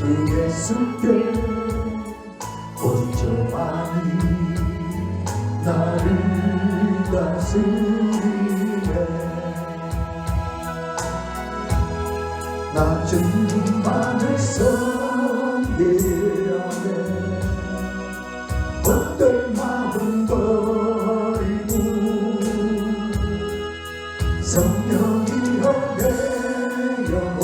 주 예수께 오직 저만이 나를 다스리네. 낮은 마음을 섬기하네. 어떤 마음 버리고 성령이여 내 영혼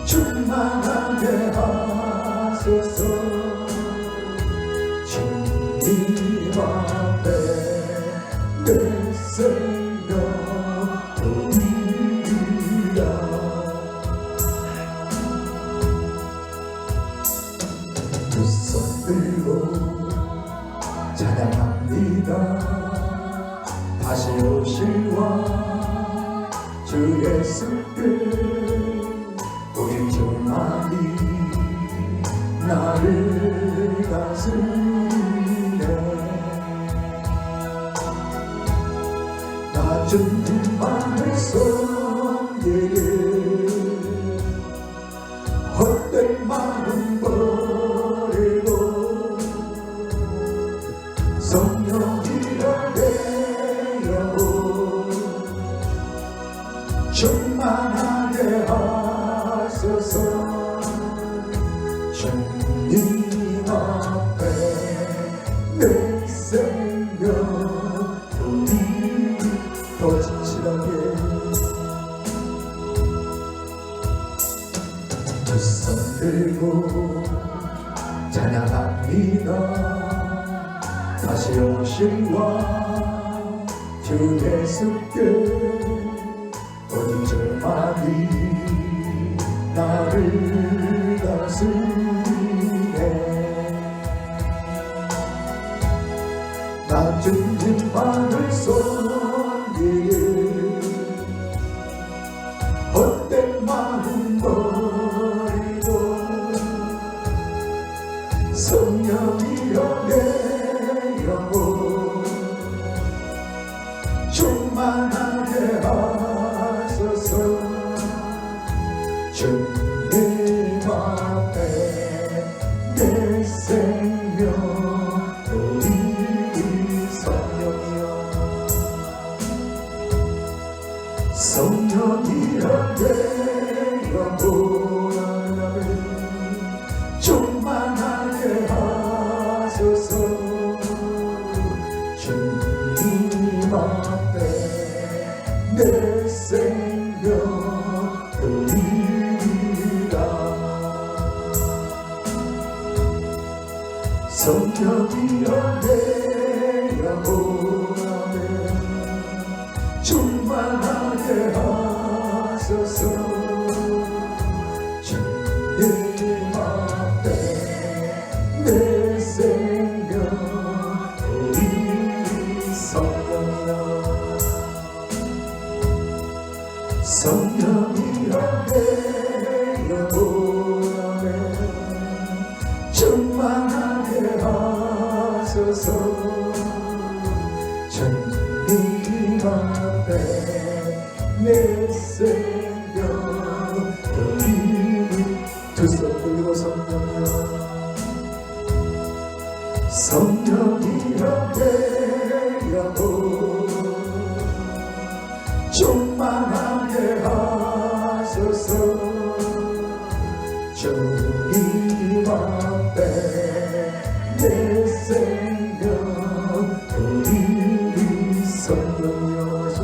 충만하게 하소서. 주님 앞에 내 생명 돌리라. 두 손 들고 찬양합니다. 다시 오실 왕 주 예수께 오직 주만이 나를 다스리네. 낮은 마음을 섬기게 헛된 마음 버리고 성령이여 내 영혼 충만하게 하소서. 주님 앞에 내 생명 돌리리. 더 진실하게 두 손 들고 찬양합니다. 다시 오실 왕 주 예수께 오직 저만이 나를 다스리네. 낮은 마음을 섬기게 헛된 마음 버리고 성령이여 내 영혼 충만하게 하소서. 주님 앞에 내 생명 돌리리. 성령이여 내 영혼을 충만하게 하소서. 주님 앞에 내 생명 돌리라. 성령이여 내 영혼을 충만하게 하소서. 주님 앞에 내 생명 돌리리. 성령이여 내 영혼을 충만하게 하소서. 주님 앞에 내 생명 돌리리. 두 손 들고 성령이여 내 영혼 충만하게 하소서. 주님 앞에 내 생명 돌리리. 성령이여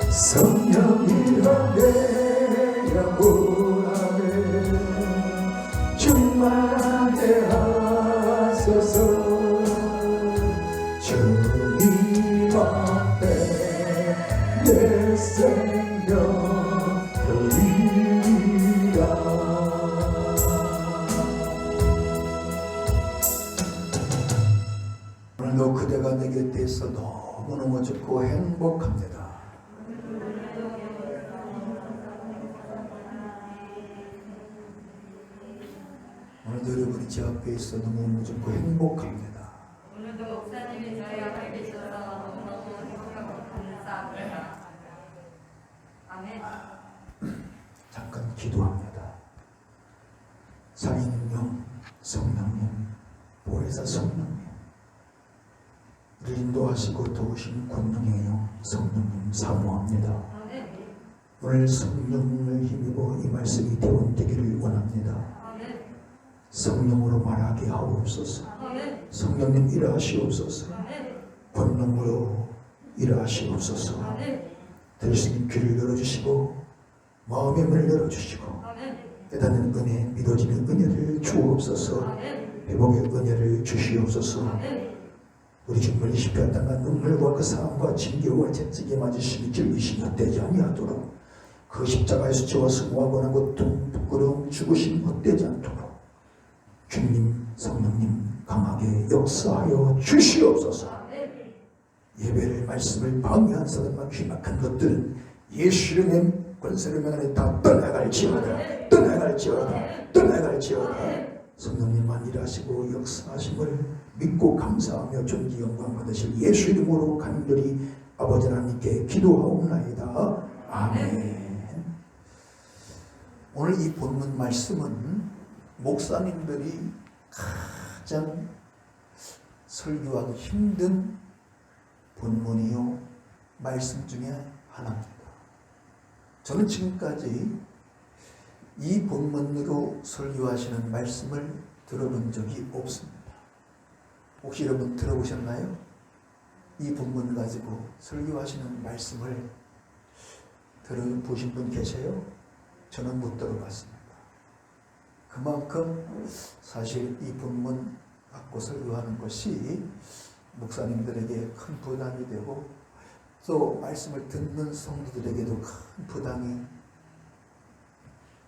성령이여 내 영혼을 충만하게 하소서. 주님 앞에 내 생명 돌리라. 오늘도 그대가 내 곁에 있어 너무너무 좋고 행복합니다. 오늘도 여러분이 제 앞에 있어 너무너무 좋고 행복합니다. 오늘도 목사님이 저희 앞에 계셔서 너무너무 행복하고 감사합니다. 아멘. 기도합니다. 살인령 성령님, 보혜사 성령님, 우리 인도하시고 도우신 권능의 영 성령님 사모합니다. 아멘. 오늘 성령을 힘입어 이 말씀이 대원되기를 원합니다. 아멘. 성령으로 말하게 하옵소서. 아멘. 성령님 일하시옵소서. 아멘. 권능으로 일하시옵소서. 아멘. 들을 수 있는 귀를 열어주시고 마음의 문을 열어주시고 아멘. 깨닫는 은혜, 믿어지는 은혜를 주옵소서. 아멘. 회복의 은혜를 주시옵소서. 아멘. 우리 주님을 십자가당한 눈물과 그 사함과 징계와 채찍에 맞으심이 즐기심이 헛되지 아니하도록 그 십자가에서 저와 승화와 권한 고통, 부끄러움, 죽으심 헛되지 않도록 주님, 성령님 강하게 역사하여 주시옵소서. 아멘. 예배를 말씀을 방해한 사람과 휘막한 것들은 예수 이름의 권세를 명하여 다 떠나갈지어다. 떠나갈지어다. 떠나갈지어다. 성령님만 일하시고 역사하심을 믿고 감사하며 존귀 영광 받으실 예수 이름으로 간절히 아버지 하나님께 기도하옵나이다. 아멘. 오늘 이 본문 말씀은 목사님들이 가장 설교하기 힘든 본문이요 말씀 중에 하나입니다. 저는 지금까지 이 본문으로 설교하시는 말씀을 들어본 적이 없습니다. 혹시 여러분 들어보셨나요? 이 본문을 가지고 설교하시는 말씀을 들어보신 분 계세요? 저는 못 들어봤습니다. 그만큼 사실 이 본문 갖고 설교하는 것이 목사님들에게 큰 부담이 되고 또 말씀을 듣는 성도들에게도 큰 부담이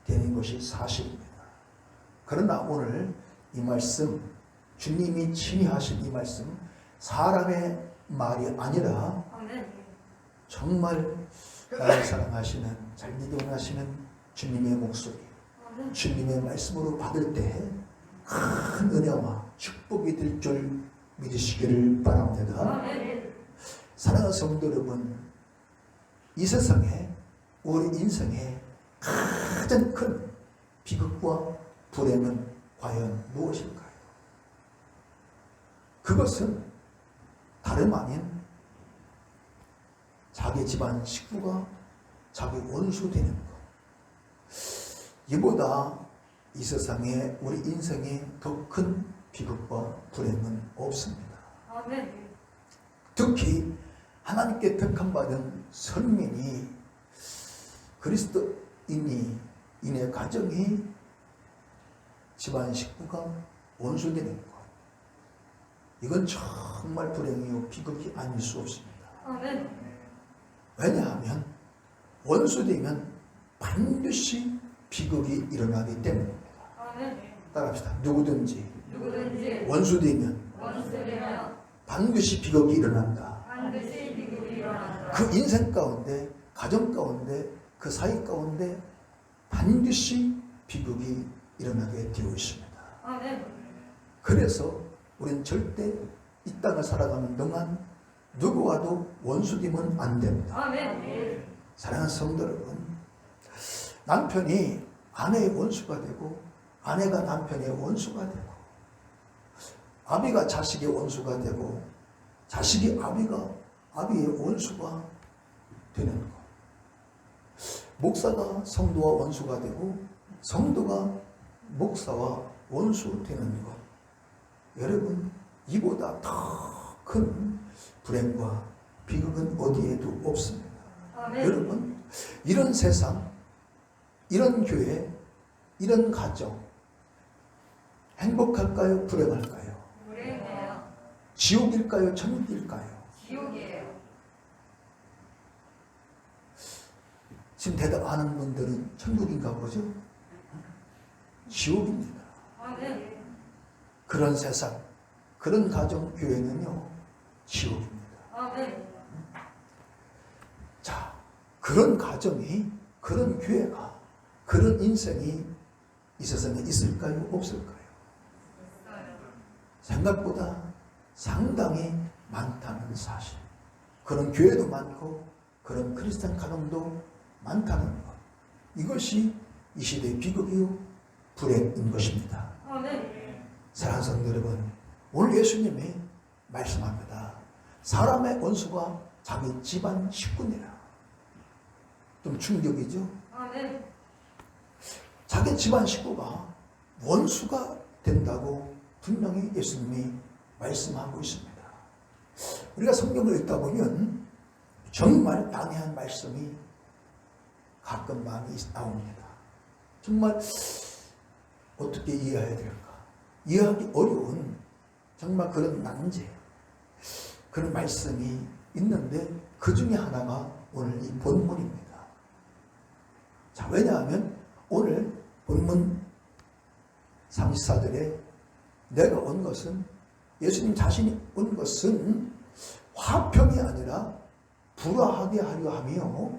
되는 것이 사실입니다. 그러나 오늘 이 말씀, 주님이 친히 하신 이 말씀, 사람의 말이 아니라 아멘. 정말 나를 사랑하시는, 잘 믿어 원하시는 주님의 목소리, 아멘. 주님의 말씀으로 받을 때 큰 은혜와 축복이 될 줄 믿으시기를 바랍니다. 아멘. 사랑하는 성도 여러분, 이 세상에 우리 인생에 가장 큰 비극과 불행은 과연 무엇일까요? 그것은 다름 아닌 자기 집안 식구가 자기 원수 되는 것. 이보다 이 세상에 우리 인생에 더 큰 비극과 불행은 없습니다. 아멘. 특히 하나님께 택함받은 선민이 그리스도인의 가정이 집안 식구가 원수되는 것. 이건 정말 불행이요 비극이 아닐 수 없습니다. 아멘. 왜냐하면 원수되면 반드시 비극이 일어나기 때문입니다. 아멘. 따라합시다. 누구든지 누구든지 원수되면 원수되면 반드시 비극이 일어난다. 반드시 비극이 일어난다. 그 인생 가운데, 가정 가운데, 그 사이 가운데 반드시 비극이 일어나게 되어 있습니다. 아멘. 그래서 우리는 절대 이 땅을 살아가는 동안 누구와도 원수되면 안 됩니다. 아멘. 사랑하는 성도 여러분, 남편이 아내의 원수가 되고 아내가 남편의 원수가 되고 아비가 자식의 원수가 되고 자식이 아비의 원수가 되는 것. 목사가 성도와 원수가 되고 성도가 목사와 원수 되는 것. 여러분, 이보다 더 큰 불행과 비극은 어디에도 없습니다. 아멘. 여러분, 이런 세상, 이런 교회, 이런 가정 행복할까요? 불행할까요? 불행해요. 지옥일까요? 천국일까요? 지옥이에요. 지금 대답 안 하는 분들은 천국인가 보죠? 지옥입니다. 아멘. 그런 세상, 그런 가정, 교회는요, 지옥입니다. 아멘. 자, 그런 가정이, 그런 교회가, 그런 인생이 이 세상에 있을까요? 없을까요? 있어요. 생각보다 상당히 많다는 사실. 그런 교회도 많고, 그런 크리스찬 가정도 많다는 것. 이것이 이 시대의 비극이요 불행인 것입니다. 아멘. 사랑하는 성도 여러분, 오늘 예수님이 말씀합니다. 사람의 원수가 자기 집안 식구니라. 좀 충격이죠. 아멘. 자기 집안 식구가 원수가 된다고 분명히 예수님이 말씀하고 있습니다. 우리가 성경을 읽다 보면 정말 난해한 말씀이 가끔 많이 나옵니다. 정말 어떻게 이해해야 될까? 이해하기 어려운 정말 그런 난제, 그런 말씀이 있는데 그 중에 하나가 오늘 이 본문입니다. 자, 왜냐하면 오늘 본문 34절에 내가 온 것은, 예수님 자신이 온 것은 화평이 아니라 불화하게 하려 하며,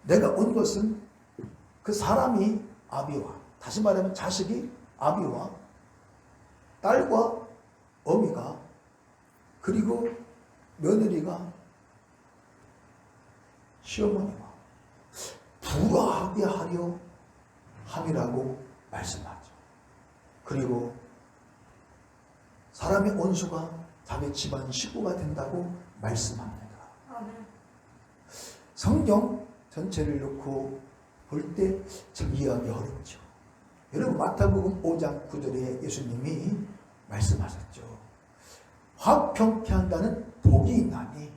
내가 온 것은 그 사람이 아비와, 다시 말하면 자식이 아비와 딸과 어미가, 그리고 며느리가 시어머니와 불화하게 하려 함이라고 말씀하죠. 그리고 사람의 원수가 자기 집안 식구가 된다고 말씀합니다. 아멘. 성경 전체를 놓고 볼 때 참 이해하기 어렵죠. 여러분, 마태복음 5장 9절에 예수님이 말씀하셨죠. 화평케 한다는 복이 있나니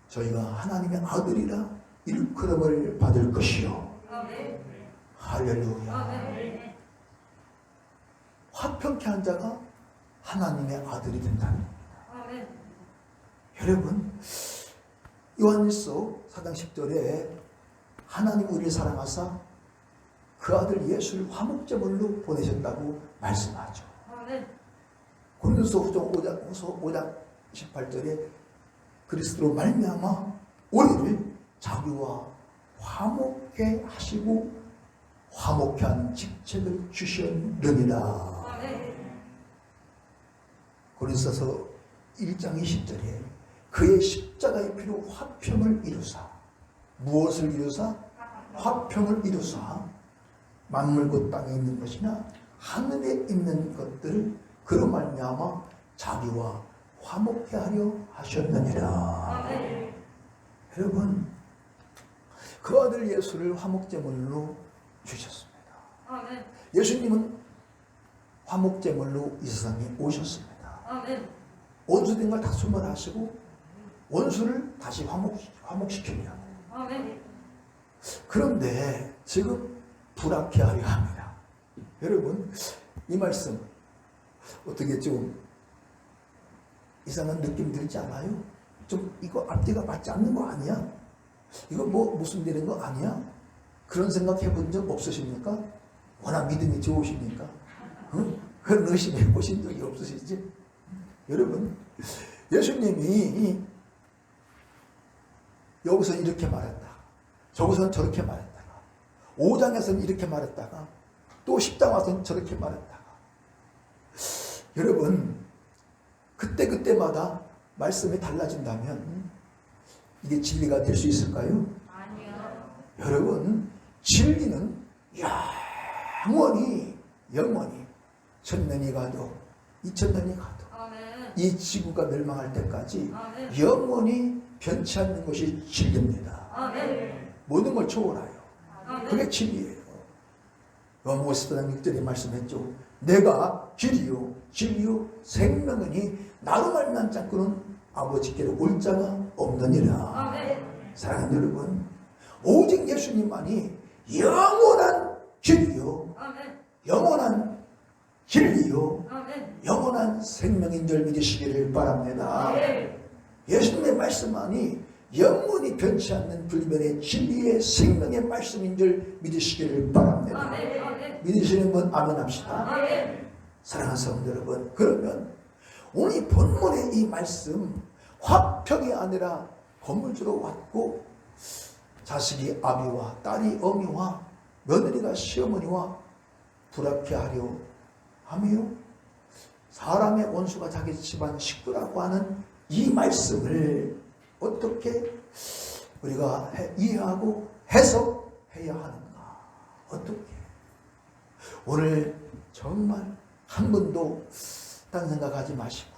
저희가 하나님의 아들이라 일컬음을 받을 것이요. 아멘. 할렐루야. 아멘. 화평케 한 자가 하나님의 아들이 된다는 겁니다. 아멘. 여러분, 요한일서 4장 10절에 하나님 우리를 사랑하사 그 아들 예수를 화목제물로 보내셨다고 말씀하죠. 아멘. 고린도후서 5장 18절에 그리스도로 말미암아 우리를 자기와 화목케 하시고 화목케 하는 직책을 주셨느니라. 아멘. 고린도서 1장 20절에 그의 십자가의 피로 화평을 이루사, 무엇을 이루사? 화평을 이루사 만물 곧 땅에 있는 것이나 하늘에 있는 것들을 그로 말미암아 자기와 화목케 하려 하셨느니라. 아멘. 여러분, 그 아들 예수를 화목제물로 주셨습니다. 아멘. 예수님은 화목제물로 이 세상에 오셨습니다. 아멘. 원수된 걸 다 소멸하시고 원수를 다시 화목시키려 합니다. 아멘. 그런데 지금 불합케 하려 합니다. 여러분, 이 말씀 어떻게 좀 이상한 느낌 들지 않아요? 좀 이거 앞뒤가 맞지 않는 거 아니야? 이거 뭐 무슨 되는 거 아니야? 그런 생각 해본 적 없으십니까? 워낙 믿음이 좋으시니까. 응? 그런 의심 해보신 적이 없으시지? 여러분, 예수님이 여기서 이렇게 말했다, 저기서는 저렇게 말했다가, 5장에서는 이렇게 말했다가, 또 10장 와서는 저렇게 말했다가, 여러분, 그때마다 말씀이 달라진다면 이게 진리가 될 수 있을까요? 아니요. 여러분, 진리는 영원히 1000년이 가도 2000년이 가도 아멘. 이 지구가 멸망할 때까지 아멘. 영원히 변치 않는 것이 진리입니다. 아멘. 모든 걸 초월하여. 아멘. 그게 진리예요. 요한복음 10장 6절에 말씀했죠. 내가 길이요 진리요 생명이니 나로 말미암지 않고는 아버지께로 올 자가 없느니라. 아멘. 사랑하는 여러분, 오직 예수님만이 영원한 길이요 아멘. 영원한 진리요 아멘. 영원한 생명인 줄 믿으시기를 바랍니다. 아멘. 예수님의 말씀만이 영원히 변치 않는 불변의 진리의 생명의 말씀인 줄 믿으시기를 바랍니다. 아멘. 아멘. 믿으시는 분 아멘 합시다. 아멘. 사랑하는 성도 여러분, 그러면 오늘 이 본문의 이 말씀, 화평이 아니라 건물주로 왔고 자식이 아비와 딸이 어미와 며느리가 시어머니와 불합케 하려 하며 사람의 원수가 자기 집안 식구라고 하는 이 말씀을 어떻게 우리가 이해하고 해야 하는가? 어떻게? 오늘 정말 한 번도 딴 생각하지 마시고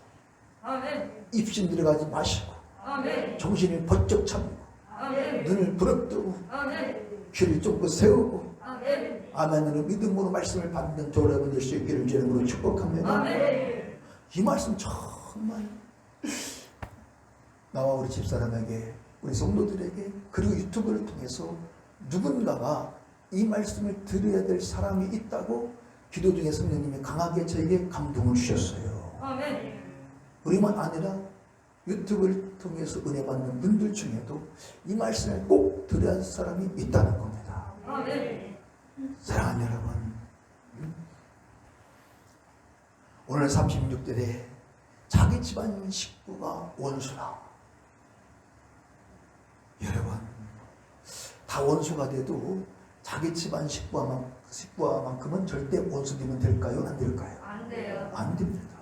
아멘. 입신 들어가지 마시고 아멘. 정신을 번쩍 차리고 아멘. 눈을 부릅뜨고 아멘. 귀를 쫑긋 세우고 아멘. 아멘으로 믿음으로 말씀을 받는 저와 여러분 될 수 있기를 주님으로 축복합니다. 아멘. 이 말씀 정말 나와 우리 집사람에게 우리 성도들에게 그리고 유튜브를 통해서 누군가가 이 말씀을 들어야 될 사람이 있다고 기도 중에 성령님이 강하게 저에게 감동을 주셨어요. 아멘. 우리만 아니라 유튜브를 통해서 은혜 받는 분들 중에도 이 말씀을 꼭 들어야 할 사람이 있다는 겁니다. 아멘. 사랑하는 여러분, 오늘 36절에 자기 집안 식구가 원수라. 여러분, 다 원수가 돼도 자기 집안 식구와만큼은 절대 원수되면 될까요? 안 될까요? 안 돼요. 안 됩니다.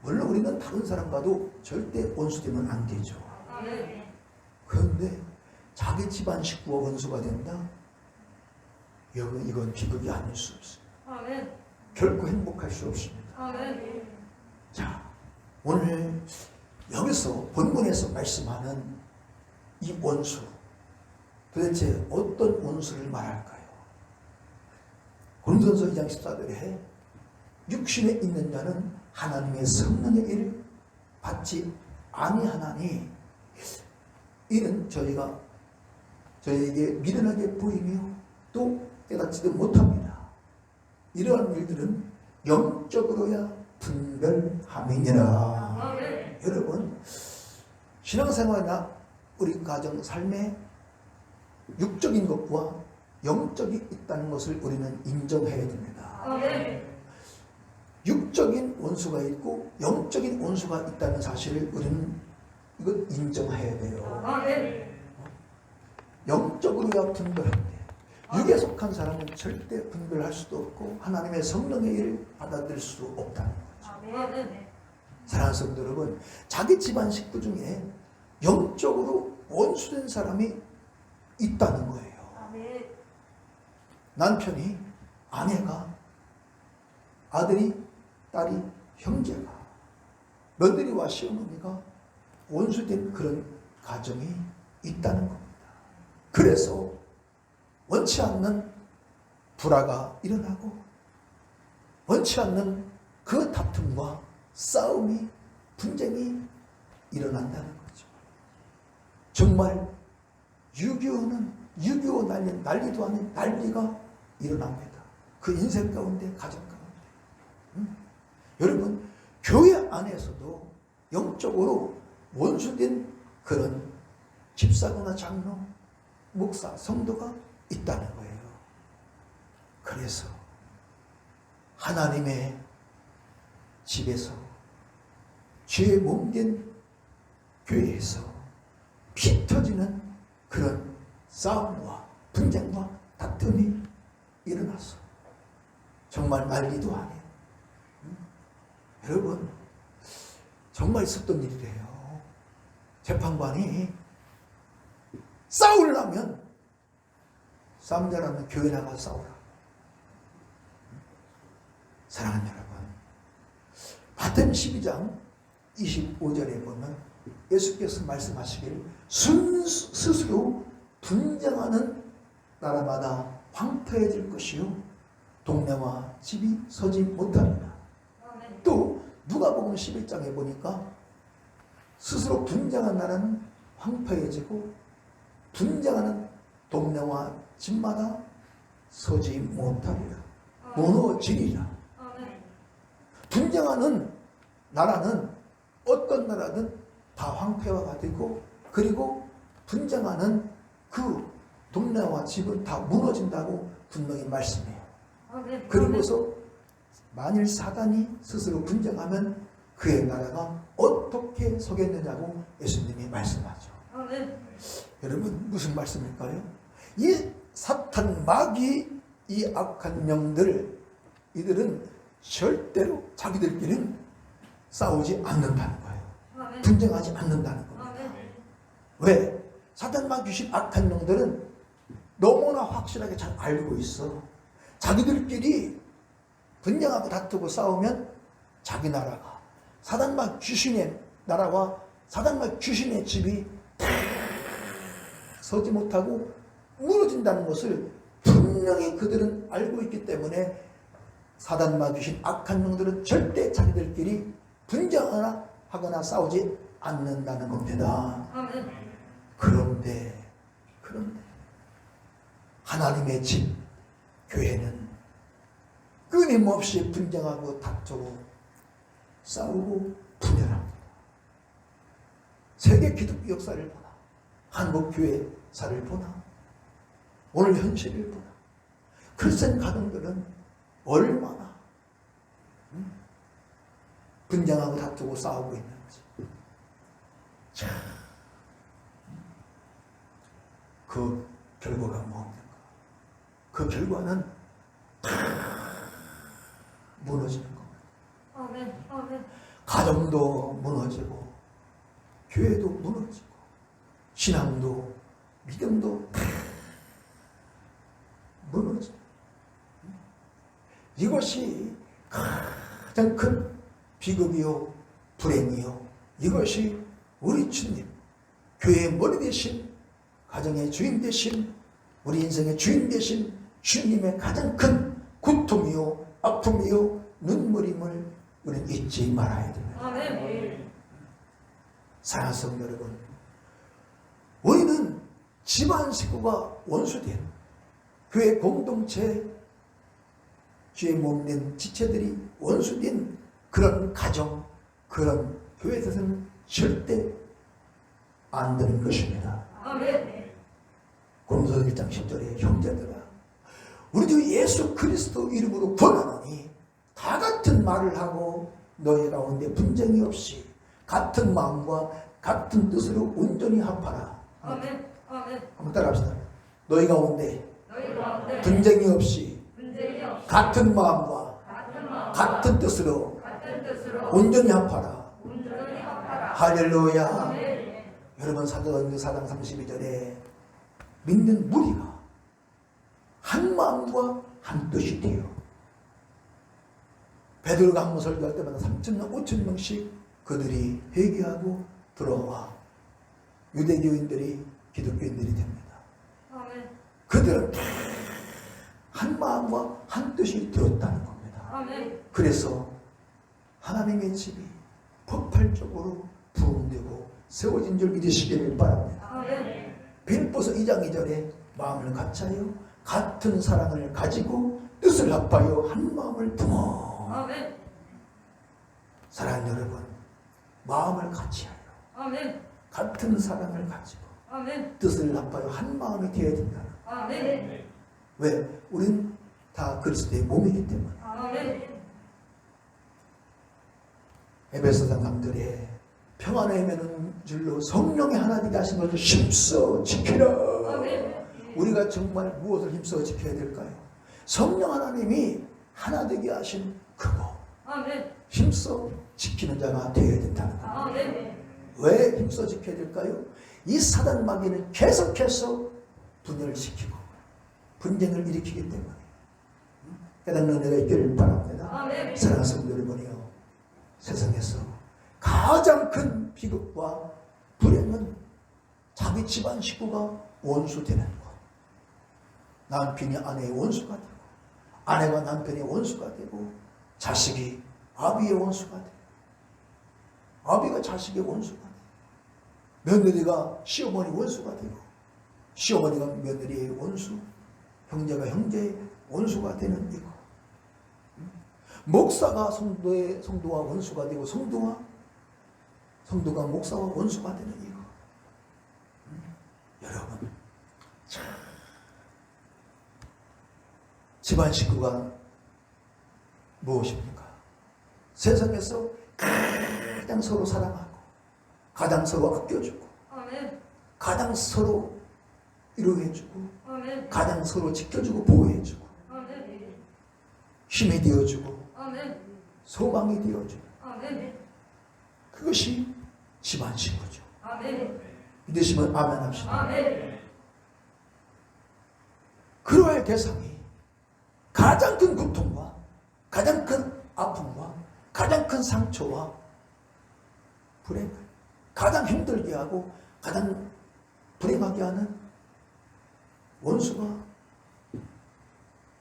물론 우리는 다른 사람과도 절대 원수되면 안 되죠. 아멘. 그런데 자기 집안 식구와 원수가 된다? 여러분, 이건 비극이 아닐 수 없어요. 아멘. 결코 행복할 수 없습니다. 아멘. 자, 오늘 여기서 본문에서 말씀하는 이 원수, 도대체 어떤 원수를 말할까요? 고린도전서 2장 14절에 육신에 있는 자는 하나님의 성령의 일을 받지 아니하나니 이는 저희에게 미련하게 보이며 또 깨닫지도 못합니다. 이러한 일들은 영적으로야 분별함이니라. 아멘. 여러분, 신앙생활이나 우리 가정 삶에 육적인 것과 영적이 있다는 것을 우리는 인정해야 됩니다. 아멘. 육적인 원수가 있고 영적인 원수가 있다는 사실을 우리는 이걸 인정해야 돼요. 아멘. 영적으로야 분별한데 육에 속한 사람은 절대 분별할 수도 없고 하나님의 성령의 일을 받아들일 수도 없다는 거죠. 아멘. 사랑하는 성도 여러분, 자기 집안 식구 중에 영적으로 원수된 사람이 있다는 거예요. 아멘. 남편이, 아내가, 아들이, 딸이, 형제가, 며느리와 시어머니가 원수된 그런 가정이 있다는 겁니다. 그래서 원치 않는 불화가 일어나고 원치 않는 그 다툼과 싸움이, 분쟁이 일어난다는 거죠. 정말 6.25 난리도 아닌 난리가 일어납니다. 그 인생 가운데, 가정 가운데. 여러분, 교회 안에서도 영적으로 원수된 그런 집사거나 장로, 목사, 성도가 있다는 거예요. 그래서 하나님의 집에서 죄에 몸된 교회에서 피 터지는 그런 싸움과 분쟁과 다툼이 일어나서 정말 난리도 아니에요. 여러분, 정말 있었던 일이래요. 재판관이 싸우려면 싸움 잘하면 교회 나가 싸우라. 사랑하는 여러분, 마태복음 12장 25절에 보면 예수께서 말씀하시기를 스스로 분쟁하는 나라마다 황폐해질 것이요 동네와 집이 서지 못합니다. 또 누가복음 11장에 보니까 스스로 분쟁한 나라는 황폐해지고 분쟁하는 동네와 집마다 서지 못하리라. 무너지리라. 분쟁하는 나라는 어떤 나라든 다 황폐화가 되고 그리고 분쟁하는 그 동네와 집은 다 무너진다고 분명히 말씀해요. 그리고서 만일 사단이 스스로 분쟁하면 그의 나라가 어떻게 서겠느냐고 예수님이 말씀하죠. 여러분, 무슨 말씀일까요? 이 사탄 마귀, 이 악한 영들, 이들은 절대로 자기들끼리는 싸우지 않는다는 거예요. 분쟁하지 않는다는 겁니다. 왜? 사탄 마귀, 귀신, 악한 영들은 너무나 확실하게 잘 알고 있어. 자기들끼리 분쟁하고 다투고 싸우면 자기 나라가 사단과 귀신의 나라와 사단과 귀신의 집이 다 서지 못하고 무너진다는 것을 분명히 그들은 알고 있기 때문에 사단과 귀신 악한 영들은 절대 자기들끼리 분쟁하거나 하거나 싸우지 않는다는 겁니다. 아멘. 그런데 하나님의 집 교회는 끊임없이 분쟁하고 다투고 싸우고 분열합니다. 세계 기독교 역사를 보나 한국 교회사를 보나 오늘 현실을 보나 크리스천 가정들은 얼마나 분쟁하고 다투고 싸우고 있는지. 자, 그 결과가 뭡니까? 그 결과는 다 무너지는 겁니다. 아멘. 아멘. 가정도 무너지고 교회도 무너지고 신앙도 믿음도 다 무너지고 이것이 가장 큰 비극이요 불행이요 이것이 우리 주님 교회의 머리 대신 가정의 주인 대신 우리 인생의 주인 대신 주님의 가장 큰 고통이요 아픔이요 눈물임을 우리는 잊지 말아야 됩니다. 아멘. 사랑하는 성도 여러분, 우리는 집안 식구가 원수된 교회 공동체 주의 몸된 지체들이 원수된 그런 가정 그런 교회에서는 절대 안 되는 것입니다. 아멘. 고린도서 1장 10절에 형제들아 우리 주 예수 그리스도 이름으로 권하노니 다 같은 말을 하고 너희 가운데 분쟁이 없이 같은 마음과 같은 뜻으로 온전히 합하라. 아멘. 아멘. 한번 따라합시다. 너희 가운데 너희 가운데 분쟁이 없이 분쟁이 없이 같은 마음과 같은 마음 같은 뜻으로 같은 뜻으로 온전히 합하라. 온전히 합하라. 할렐루야. 아멘. 여러분 사도행전 4장 32절에 믿는 무리가 한 마음과 한 뜻이 되어 베드로가 한번 설교할 때마다 3,000명 5,000명씩 그들이 회개하고 들어와 유대교인들이 기독교인들이 됩니다. 아멘. 그들은 다 한 마음과 한 뜻이 되었다는 겁니다. 아멘. 그래서 하나님의 집이 폭발적으로 부흥되고 세워진 줄 믿으시기를 바랍니다. 아멘. 빌립보서 2장 2절에 마음을 같이하여 같은 사랑을 가지고 뜻을 합하여 한 마음을 품어. 아멘. 사랑하는 여러분, 마음을 같이하여 아멘. 같은 사랑을 가지고 아멘. 뜻을 합하여 한 마음이 되어야 된다는. 아멘. 왜? 우린 다 그리스도의 몸이기 때문에. 아멘. 에베소서 3절에 평안을 헤매는 줄로 성령이 하나 되게 하신 것을 힘써 지키라. 아멘. 우리가 정말 무엇을 힘써 지켜야 될까요? 성령 하나님이 하나 되게 하신 그거 아멘. 힘써 지키는 자가 되어야 된다는 겁니다. 아멘. 왜 힘써 지켜야 될까요? 이 사단 마귀는 계속해서 분열을 시키고 분쟁을 일으키기 때문에 깨닫는 은혜가 있기를 바랍니다. 아멘. 사랑하는 성도 여러분이요, 세상에서 가장 큰 비극과 불행은 자기 집안 식구가 원수되는 것. 남편이 아내의 원수가 되고 아내가 남편의 원수가 되고 자식이 아비의 원수가 되고 아비가 자식의 원수가 되고 며느리가 시어머니 원수가 되고 시어머니가 며느리의 원수, 형제가 형제의 원수가 되는 이거. 목사가 성도와 원수가 되고 성도가 목사와 원수가 되는 이거. 여러분, 참 집안 식구가 무엇입니까? 세상에서 가장 서로 사랑하고 가장 서로 아껴주고 아멘. 가장 서로 위로해주고 아멘. 가장 서로 지켜주고 보호해주고 아멘. 힘이 되어주고 아멘. 소망이 되어주고 아멘. 그것이 집안 식구죠. 아멘. 믿으시면 아멘 합시다. 아멘. 그러할 대상이 가장 큰 고통과 가장 큰 아픔과 가장 큰 상처와 불행을 가장 힘들게 하고 가장 불행하게 하는 원수가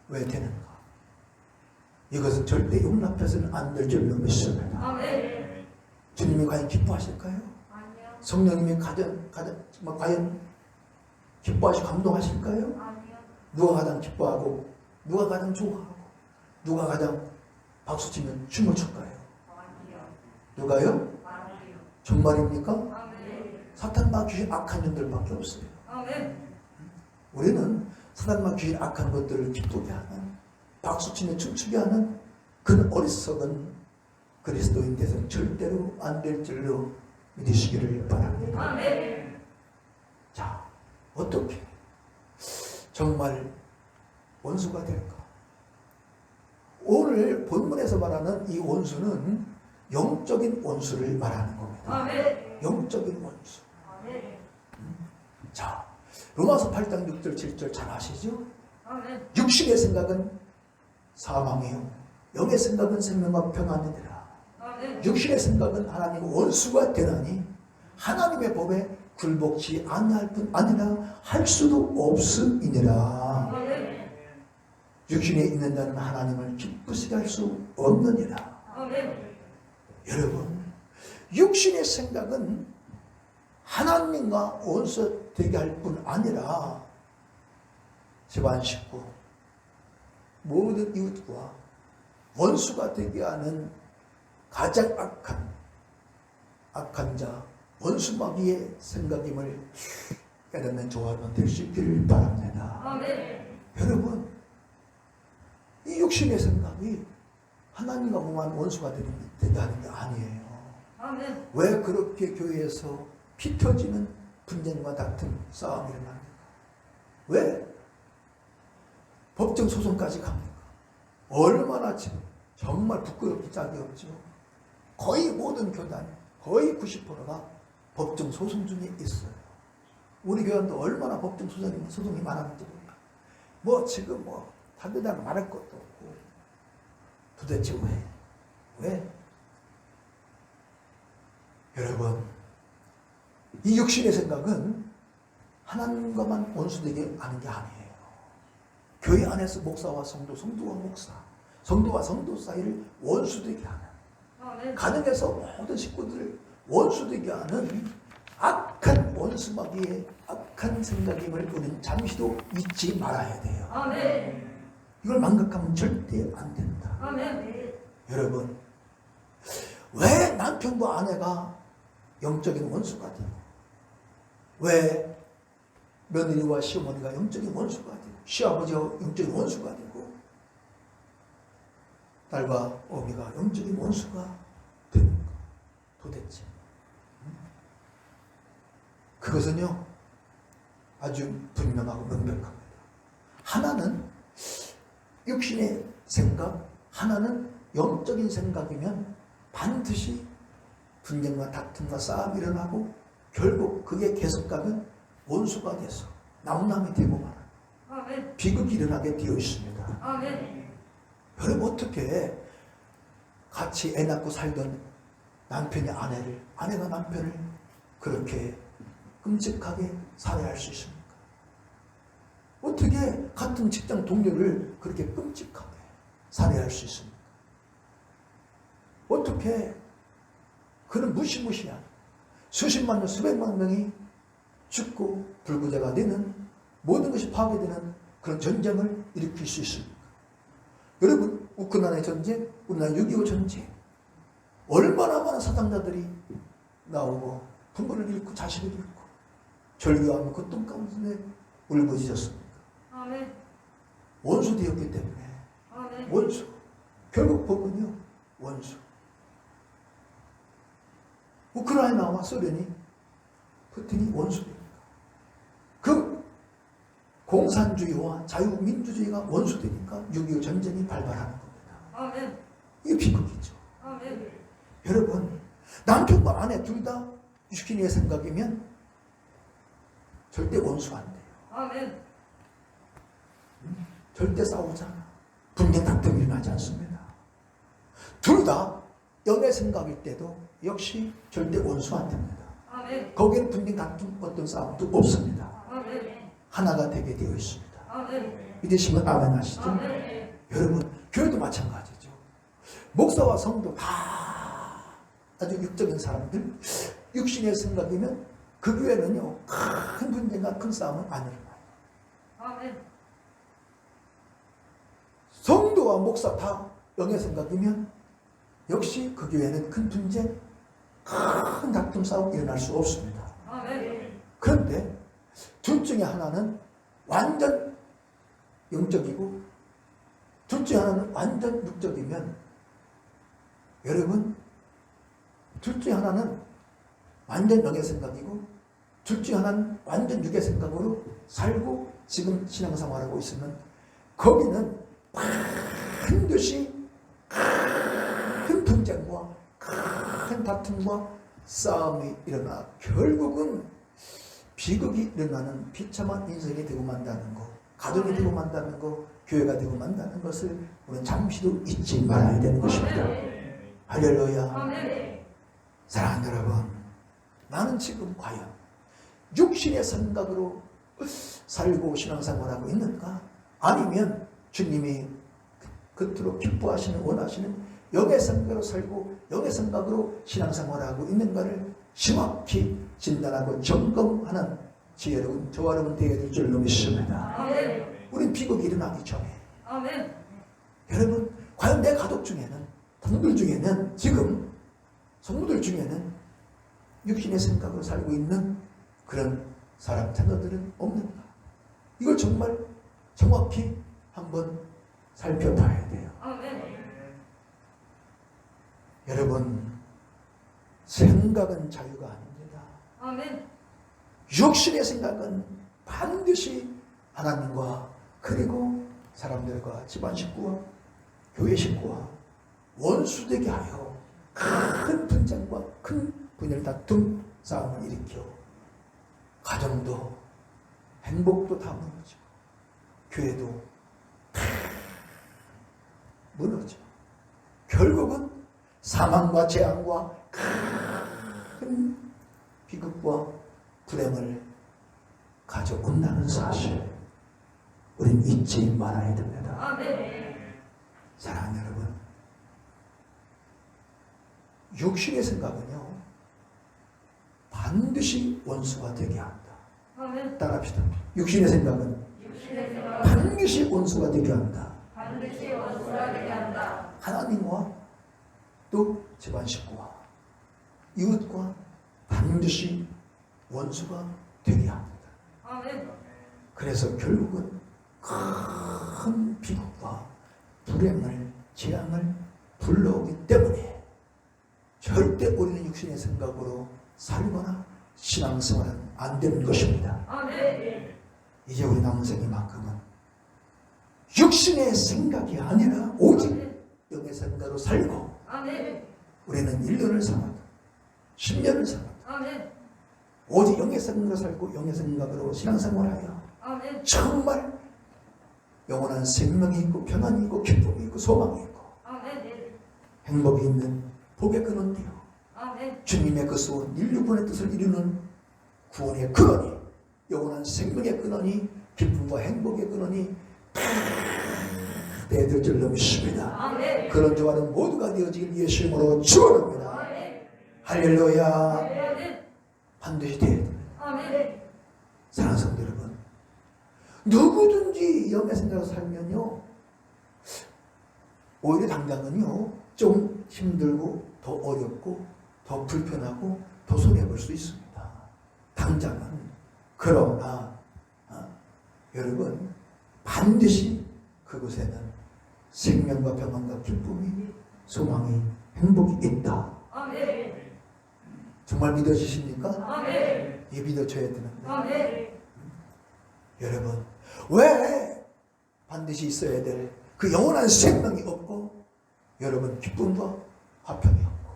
왜 되는가? 이것은 절대 용납해서는 안 될 줄로 믿습니다. 아멘. 주님이 과연 기뻐하실까요? 아니요. 성령님이 과연 기뻐하시고 감동하실까요? 아니요. 누가 가장 기뻐하고 누가 가장 좋아하고 누가 가장 박수치면 춤을 출까요? 아니요. 누가요? 아니요. 정말입니까? 아멘. 사탄과 귀신 악한 년들밖에 없어요. 아멘. 우리는 사탄과 귀신 악한 것들을 기쁘게 하는 박수치며 춤추게 하는 그런 어리석은 그리스도인 돼서는 절대로 안 될 줄로 믿으시기를 바랍니다. 아멘. 자, 어떻게 정말 원수가 될까? 오늘 본문에서 말하는 이 원수는 영적인 원수를 말하는 겁니다. 아멘. 영적인 원수. 아멘. 자, 로마서 8장 6절 7절 잘 아시죠? 아멘. 육신의 생각은 사망이요 영의 생각은 생명과 평안이니라. 아멘. 육신의 생각은 하나님의 원수가 되나니 하나님의 법에 굴복치 아니할 뿐 아니라 할 수도 없음이니라. 아멘. 육신에 있는 자는 하나님을 기쁘시게 할 수 없느니라. 아멘. 여러분, 육신의 생각은 하나님과 원수 되게 할 뿐 아니라 집안 식구 모든 이웃과 원수가 되게 하는 가장 악한 자 원수마귀의 생각임을 깨닫는 저와 여러분 될 수 있기를 바랍니다. 아멘. 여러분, 이 육신의 생각이 하나님과 몸한 원수가 되게 하는 게 아니에요. 아멘. 왜 그렇게 교회에서 피 터지는 분쟁과 다툼, 싸움이 일어납니까? 왜 법정 소송까지 갑니까? 얼마나 지금 정말 부끄럽기 짝이 없죠. 거의 모든 교단, 거의 90%가 법정 소송 중에 있어요. 우리 교단도 얼마나 법정 소송이 많았는지 몰라. 뭐 지금 뭐 다르다 말할 것도 없고 도대체 왜? 왜? 여러분, 이 육신의 생각은 하나님과만 원수되게 하는 게 아니에요. 교회 안에서 목사와 성도, 성도와 목사, 성도와 성도 사이를 원수되게 하는, 아멘. 가정에서 모든 식구들을 원수되게 하는 악한 원수마귀의 악한 생각임을 우리는 잠시도 잊지 말아야 돼요. 아멘. 이걸 망각하면 절대 안 된다. 아멘. 여러분, 왜 남편과 아내가 영적인 원수가 되고, 왜 며느리와 시어머니가 영적인 원수가 되고, 시아버지와 영적인 원수가 되고, 딸과 어미가 영적인 원수가 되는가? 도대체 그것은요 아주 분명하고 명백합니다. 하나는 육신의 생각, 하나는 영적인 생각이면 반드시 분쟁과 다툼과 싸움이 일어나고 결국 그게 계속가면 원수가 돼서 나무남이 되고 말아요. 아멘. 비극이 일어나게 되어 있습니다. 아멘. 여러분, 어떻게 같이 애 낳고 살던 남편이 아내를, 아내가 남편을 그렇게 끔찍하게 살해할 수 있습니까? 어떻게 같은 직장 동료를 그렇게 끔찍하게 살해할 수 있습니까? 어떻게 그런 무시무시한 수십만 명, 수백만 명이 죽고 불구제가 되는, 모든 것이 파괴되는 그런 전쟁을 일으킬 수 있습니까? 여러분, 우크라이나의 전쟁, 우리나라 6.25 전쟁, 얼마나 많은 사상자들이 나오고 부모를 잃고 자식을 잃고 절규하며 고통 가운데 울부짖었습니까? 아멘. 원수 되었기 때문에. 아멘. 원수. 결국 보면요, 원수. 우크라이나와 소련이 푸틴이 원수입니다. 그 공산주의와 자유민주주의가 원수되니까 6.25 전쟁이 발발하는 겁니다. 아멘. 이게 비극이죠. 아멘. 여러분, 남편과 아내 둘 다 육신의 생각이면 절대 원수 안 돼요. 아멘. 절대 싸우지 않아. 분쟁 다툼이 일어나지 않습니다. 둘 다 영의 생각일 때도 역시 절대 원수 안 됩니다. 아멘. 거기에는 분쟁 다툼 어떤 싸움도 없습니다. 아멘. 하나가 되게 되어 있습니다. 아멘. 믿으시면 아멘 하시죠? 아멘. 여러분 교회도 마찬가지죠. 목사와 성도 다 아주 육적인 사람들, 육신의 생각이면 그 교회는요 큰 분쟁과 큰 싸움은 안 일어나요. 아멘. 성도와 목사 다 영의 생각이면 역시 그 교회는 큰 분쟁, 큰 다툼 싸움 일어날 수 없습니다. 아멘. 그런데 둘 중에 하나는 완전 영적이고 둘 중에 하나는 완전 육적이면 여러분 둘 중에 하나는 완전 영의 생각이고 둘 중에 하나는 완전 육의 생각으로 살고 지금 신앙생활하고 있으면 거기는 반드시 큰 분쟁과 큰 다툼과 싸움이 일어나 결국은 비극이 일어나는 비참한 인생이 되고 만다는 것, 가정이 되고 만다는 것, 교회가 되고 만다는 것을 우리는 잠시도 잊지 말아야 되는 것입니다. 할렐루야. 아멘. 사랑하는 여러분, 나는 지금 과연 육신의 생각으로 살고 신앙생활하고 있는가? 아니면 주님이 그토록 기뻐하시는 원하시는 영의 생각으로 살고 영의 생각으로 신앙생활하고 있는가를 심확히 진단하고 점검하는 지혜로운 저와 여러분 되어야 될 줄로 믿습니다. 아멘. 우린 비극이 일어나기 전에 아멘. 여러분 과연 내 가족 중에는 성도들 중에는 지금 성도들 중에는 육신의 생각으로 살고 있는 그런 사람 자녀들은 없는가? 이걸 정말 정확히 한번 살펴봐야 돼요. 아멘. 여러분 생각은 자유가 아닙니다. 아멘. 육신의 생각은 반드시 하나님과 그리고 사람들과 집안 식구와 교회 식구와 원수되게 하여 큰 분쟁과 큰 분열 다툼 싸움을 일으켜 가정도 행복도 다 무너지고 교회도 다 무너져 결국은 사망과 재앙과 큰 비극과 불행을 가져온다는 사실 우린 잊지 말아야 됩니다. 아멘. 사랑하는 여러분, 육신의 생각은요 반드시 원수가 되게 한다. 아멘. 따라합시다. 육신의 생각은 육신의 생각 반드시 원수가 되게 한다. 반드시 원수가 되게 한다. 하나님과 또 집안 식구와 이웃과 반드시 원수가 되게 합니다. 아멘. 그래서 결국은 큰 비극과 불행을 재앙을 불러오기 때문에 절대 우리는 육신의 생각으로 살거나 신앙생활은 안 되는 것입니다. 아멘. 이제 우리 남은 생애만큼은 육신의 생각이 아니라 오직 영의 생각으로 살고 아멘. 우리는 1년을 살아도 10년을 살아도 아멘. 오직 영의 생각으로 살고 영의 생각으로 신앙생활하여 아멘. 정말 영원한 생명이 있고 평안이 있고 기쁨이 있고 소망이 있고 아멘. 행복이 있는 복의 근원이요 아멘. 주님의 그 소원 인류권의 뜻을 이루는 구원의 근원이 영원한 생명의 근원이 기쁨과 행복의 근원이 되어질 줄로 믿습니다. 아멘. 그런 조화는 모두가 되어지길 예수 이름으로 축원합니다. 아멘. 할렐루야. 아멘. 반드시 되어야 됩니다. 아멘. 사랑하는 성도 여러분, 누구든지 영의 생각으로 살면요 오히려 당장은요 좀 힘들고 더 어렵고 더 불편하고 더 손해볼 수 있습니다. 당장은. 그러나 여러분 반드시 그곳에는 생명과 평안과 기쁨이 소망이 행복이 있다. 아멘. 정말 믿어지십니까? 아멘. 예, 믿어져야 되는데 아멘. 여러분 왜 반드시 있어야 될 그 영원한 생명이 없고 여러분 기쁨과 화평이 없고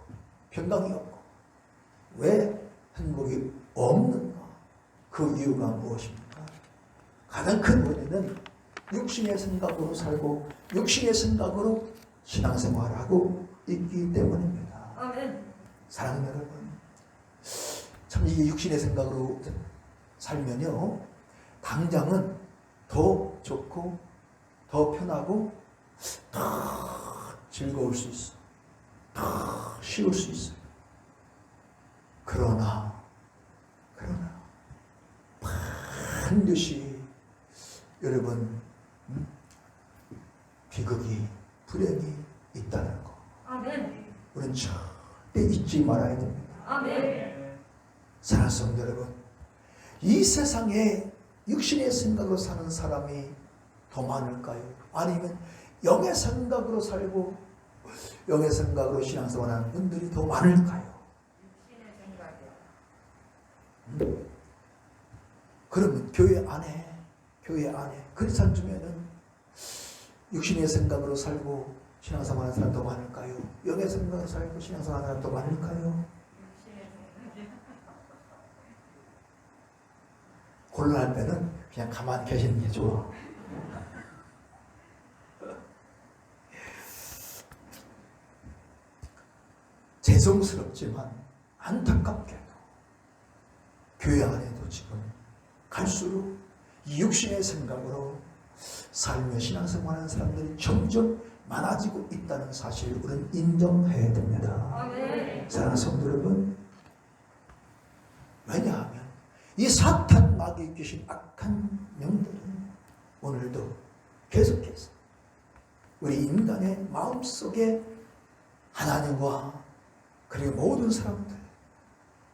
평강이 없고 왜 행복이 없는가? 그 이유가 무엇입니까? 가장 큰 원인은 육신의 생각으로 살고 육신의 생각으로 신앙생활하고 있기 때문입니다. 아멘. 사랑하는 여러분, 참 이 육신의 생각으로 살면요, 당장은 더 좋고 더 편하고 더 즐거울 수 있어, 더 쉬울 수 있어요. 그러나 반드시 여러분 비극이, 불행이 있다는 거 아멘. 우리는 절대 잊지 말아야 됩니다. 아멘. 사랑하는 성도 여러분, 이 세상에 육신의 생각으로 사는 사람이 더 많을까요? 아니면 영의 생각으로 살고 영의 생각으로 신앙생활하는 분들이 더 많을까요? 육신의 생각이요. 그러면 교회 안에 크리스찬 중에는 육신의 생각으로 살고 신앙생활하는 사람 더 많을까요? 영의 생각으로 살고 신앙생활하는 사람 더 많을까요? 육신의 생각이요. 곤란할 때는 그냥 가만히 계시는 게 좋아. 죄송스럽지만 안타깝게도 교회 안에도 지금 갈수록 이 육신의 생각으로 살며 신앙생활하는 사람들이 점점 많아지고 있다는 사실을 우리는 인정해야 됩니다. 아멘. 사랑하는 성도 여러분, 왜냐하면 이 사탄 마귀에 계신 악한 영들은 오늘도 계속해서 우리 인간의 마음속에 하나님과 그리고 모든 사람들,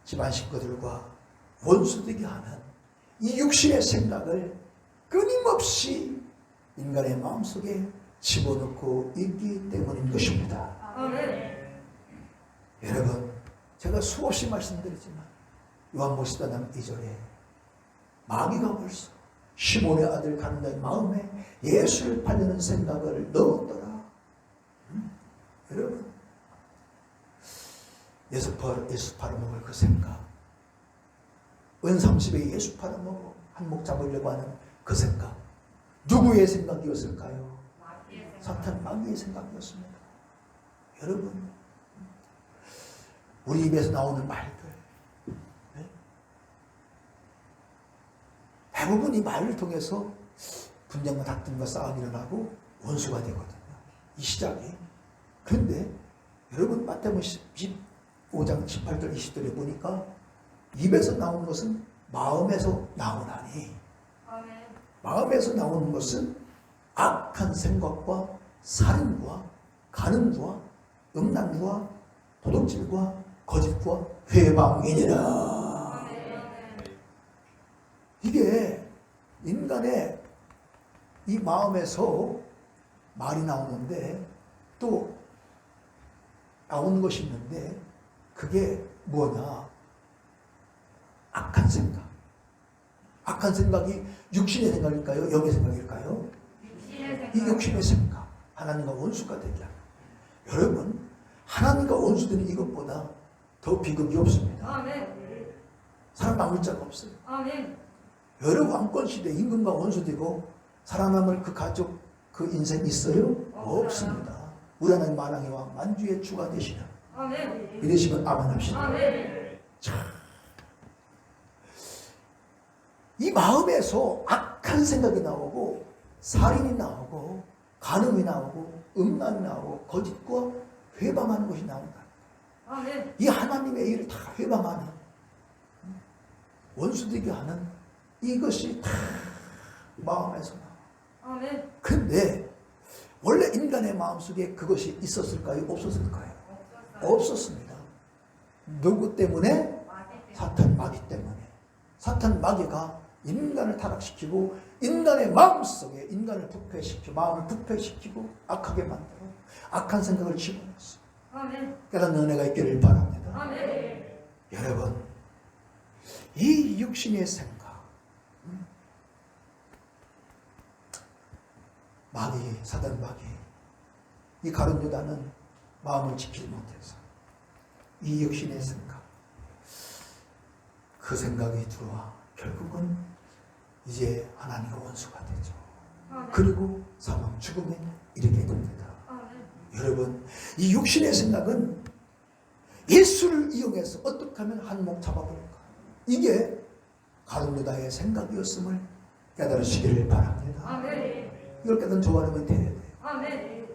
집안 식구들과 원수되게 하는 이 육신의 생각을 끊임없이 인간의 마음속에 집어넣고 있기 때문인 것입니다. 아멘. 여러분, 제가 수없이 말씀드리지만 요한복음 2절에 마귀가 벌써 시몬의 아들 가룟의 마음에 예수를 팔려는 생각을 넣었더라. 여러분, 예수 팔아먹을 그 생각, 은 30에 예수 팔아먹어 한몫 잡으려고 하는 그 생각, 누구의 생각이었을까요? 사탄 마귀의 생각이었습니다. 여러분, 우리 입에서 나오는 말들, 네? 대부분 이 말을 통해서 분쟁과 다툼과 싸움이 일어나고 원수가 되거든요. 이 시작이. 그런데 여러분, 마태복음 15장 18절 20절에 보니까 입에서 나오는 것은 마음에서 나오나니, 아멘. 마음에서 나오는 것은 악한 생각과 살인과 간음과 음란과 도둑질과 거짓과 회방이니라. 아멘. 이게 인간의 이 마음에서 말이 나오는데 또 나오는 것이 있는데 그게 뭐냐? 악한 생각. 악한 생각이 육신의 생각일까요? 영의 생각일까요? 육신의 생각. 이 육신의 생각. 하나님과 원수가 되게 하는. 여러분, 하나님과 원수되는 이것보다 더 비극이 없습니다. 아멘. 살아남을 자가 없어요. 아멘. 여러 왕권 시대 임금과 원수되고 살아남을 그 가족, 그 인생 있어요? 없습니다. 우리 하나님 만왕의 왕 만주의 주가 되시라. 아멘. 믿으시면 아멘 합시다. 아멘. 이 마음에서 악한 생각이 나오고 살인이 나오고 간음이 나오고 음란이 나오고 거짓과 회방하는 것이 나온다. 아멘. 이 하나님의 일을 다 회방하는, 원수되게 하는 이것이 다 마음에서 나와. 아멘. 근데 원래 인간의 마음속에 그것이 있었을까요? 없었을까요? 없었습니다. 누구 때문에? 사탄 마귀 때문에. 사탄 마귀가 인간을 타락시키고 인간의 마음속에 인간을 부패시키고 마음을 부패시키고 악하게 만들어 악한 생각을 집어넣었어. 아멘. 깨닫는 은혜가 있기를 바랍니다. 아멘. 여러분, 이 육신의 생각, 마귀, 사단 마귀, 이 가룟 유다는 마음을 지키지 못해서 이 육신의 생각, 그 생각이 들어와 결국은 이제 하나님과 원수가 되죠. 아멘. 그리고 사망 죽음에 이르게 됩니다. 아멘. 여러분, 이 육신의 생각은 예수를 이용해서 어떻게 하면 한몫 잡아볼까? 이게 가룟유다의 생각이었음을 깨달으시기를 바랍니다. 아멘. 이걸 깨달은 저하면 돼야 돼요. 아멘.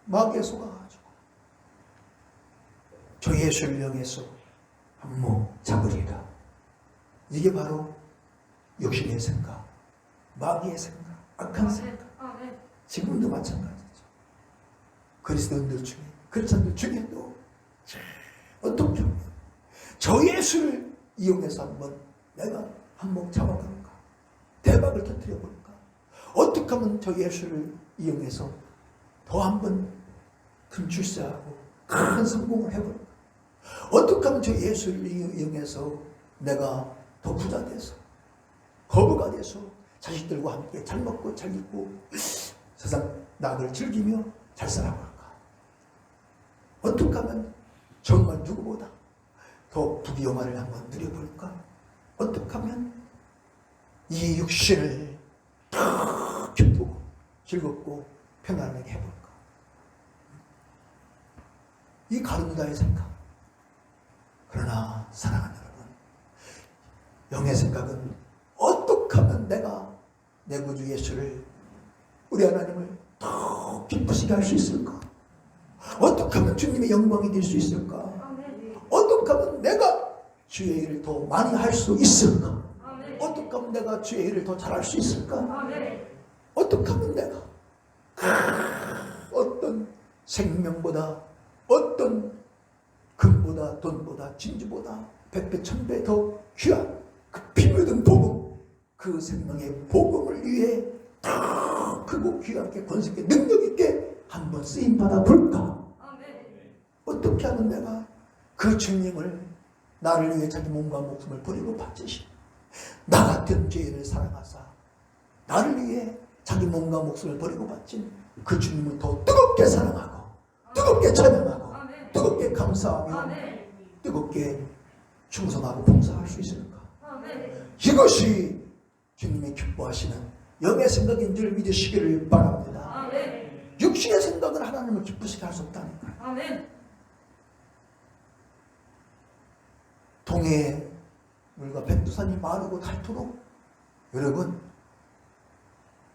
마귀에 속아가지고 저 예수를 이용해서 한몫 잡으리라. 이게 바로 육신의 생각, 마귀의 생각, 악한 생각. 아멘. 지금도 마찬가지죠. 그리스도인들 중에, 크리스천들 중에도 어떻게 하면 저 예수를 이용해서 한번 내가 한몫 잡아볼까? 대박을 터뜨려볼까? 어떻게 하면 저 예수를 이용해서 더 한번 큰 출세하고 큰 성공을 해볼까? 어떻게 하면 저 예수를 이용해서 내가 더 부자 돼서 거부가 돼서 자식들과 함께 잘 먹고 잘 입고 세상 낙을 즐기며 잘 살아볼까? 어떻게 하면 정말 누구보다 더 부귀영화를 한번 누려볼까? 어떻게 하면 이 육신을 더 기쁘고 즐겁고 편안하게 해볼까? 이 가룟유다의 생각. 그러나 사랑하는 여러분, 영의 생각은 어떻게 하면 내가 내 구주 예수를, 우리 하나님을 더 기쁘시게 할 수 있을까? 어떻게 하면 주님의 영광이 될 수 있을까? 아멘. 어떻게 하면 내가 주의 일을 더 많이 할 수 있을까? 아멘. 어떻게 하면 내가 주의 일을 더 잘할 수 있을까? 아멘. 어떻게 하면 내가 어떤 생명보다, 어떤 금보다, 돈보다, 진주보다 백배 천배 더 귀한 그 피 묻은 복음, 그 생명의 복음을 위해 더 크고 귀하게 권세있게 능력있게 한번 쓰임받아 볼까? 아멘. 어떻게 하면 내가 그 주님을 나를 위해 자기 몸과 목숨을 버리고 바치신 나 같은 죄인을 사랑하사 나를 위해 자기 몸과 목숨을 버리고 바친 그 주님을 더 뜨겁게 사랑하고 뜨겁게 찬양하고 아멘. 뜨겁게 감사하며 아멘. 뜨겁게 충성하고 봉사할 수 있을까? 아멘. 이것이 주님이 기뻐하시는 영의 생각인 줄 믿으시기를 바랍니다. 아멘. 육신의 생각은 하나님을 기쁘시게 할 수 없다니까요. 아멘. 동해 물과 백두산이 마르고 닳도록 여러분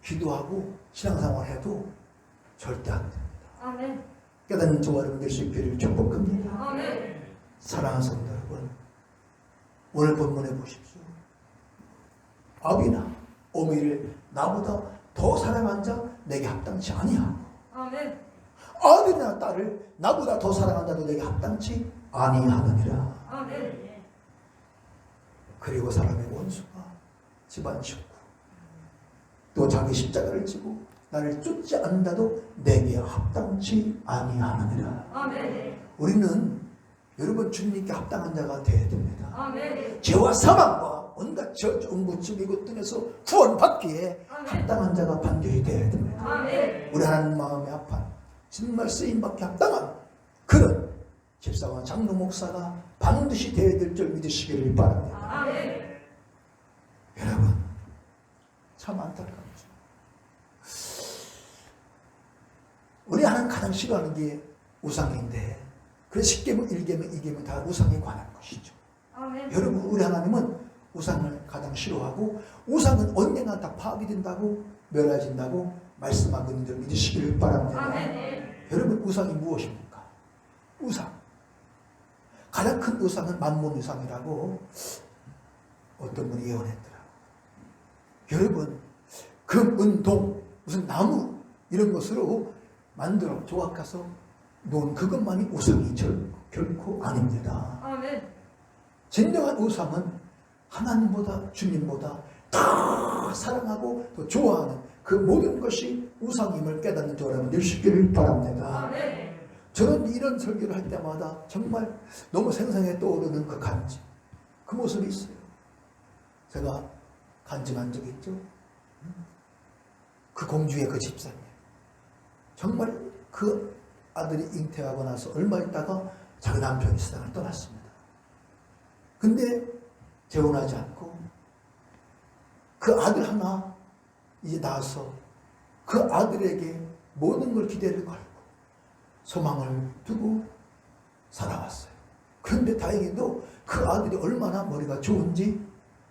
기도하고 신앙생활 해도 절대 안 됩니다. 아멘. 깨닫는 저와 여러분 될 수 있기를 축복합니다. 아멘. 사랑하는 성도 여러분, 오늘 본문에 보십시오. 아비나 어미를 나보다 더 사랑한 자 내게 합당치 아니하고 아멘. 아들이나 딸을 나보다 더 사랑한 자도 내게 합당치 아니하느니라. 아멘. 그리고 사람의 원수가 집안 식구 또 자기 십자가를 지고 나를 쫓지 않는다도 내게 합당치 아니하느니라. 아멘. 우리는 여러분 주님께 합당한 자가 되어야 됩니다. 아멘. 죄와 사망과 온갖 저주음부치고 등에서 구원받기에 아멘. 합당한 자가 반드시 되어야 됩니다. 아멘. 우리 하나님 마음에 합한 정말 쓰임받기 합당한 그런 집사와 장로 목사가 반드시 되어야 될 줄 믿으시기를 바랍니다. 아멘. 여러분 참 안타깝죠. 우리 하나님 가장 싫어하는 게 우상인데 그래서 10계명, 1계명, 2계명 다 우상에 관한 것이죠. 아멘. 여러분 우리 하나님은 우상을 가장 싫어하고 우상은 언젠가 다 파악이 된다고 멸해진다고 말씀하고 있는 줄 믿으시기를 바랍니다. 아멘. 여러분 우상이 무엇입니까? 우상 가장 큰 우상은 만몬 우상이라고 어떤 분이 예언했더라고요. 여러분 금은동 무슨 나무 이런 것으로 만들어 조각해서 놓은 그것만이 우상이 결코 아닙니다. 아멘. 진정한 우상은 하나님보다 주님보다 더 사랑하고 더 좋아하는 그 모든 것이 우상임을 깨닫는 저라면 늘 수 있기를 바랍니다. 아멘. 저는 이런 설교를 할 때마다 정말 너무 생생하게 떠오르는 그 간증, 그 모습이 있어요. 제가 간증한 적이 있죠. 그 공주의 그 집사님, 정말 그 아들이 잉태하고 나서 얼마 있다가 자기 남편이 세상을 떠났습니다. 근데 재혼하지 않고 그 아들 하나 이제 낳아서 그 아들에게 모든 걸 기대를 걸고 소망을 두고 살아왔어요. 그런데 다행히도 그 아들이 얼마나 머리가 좋은지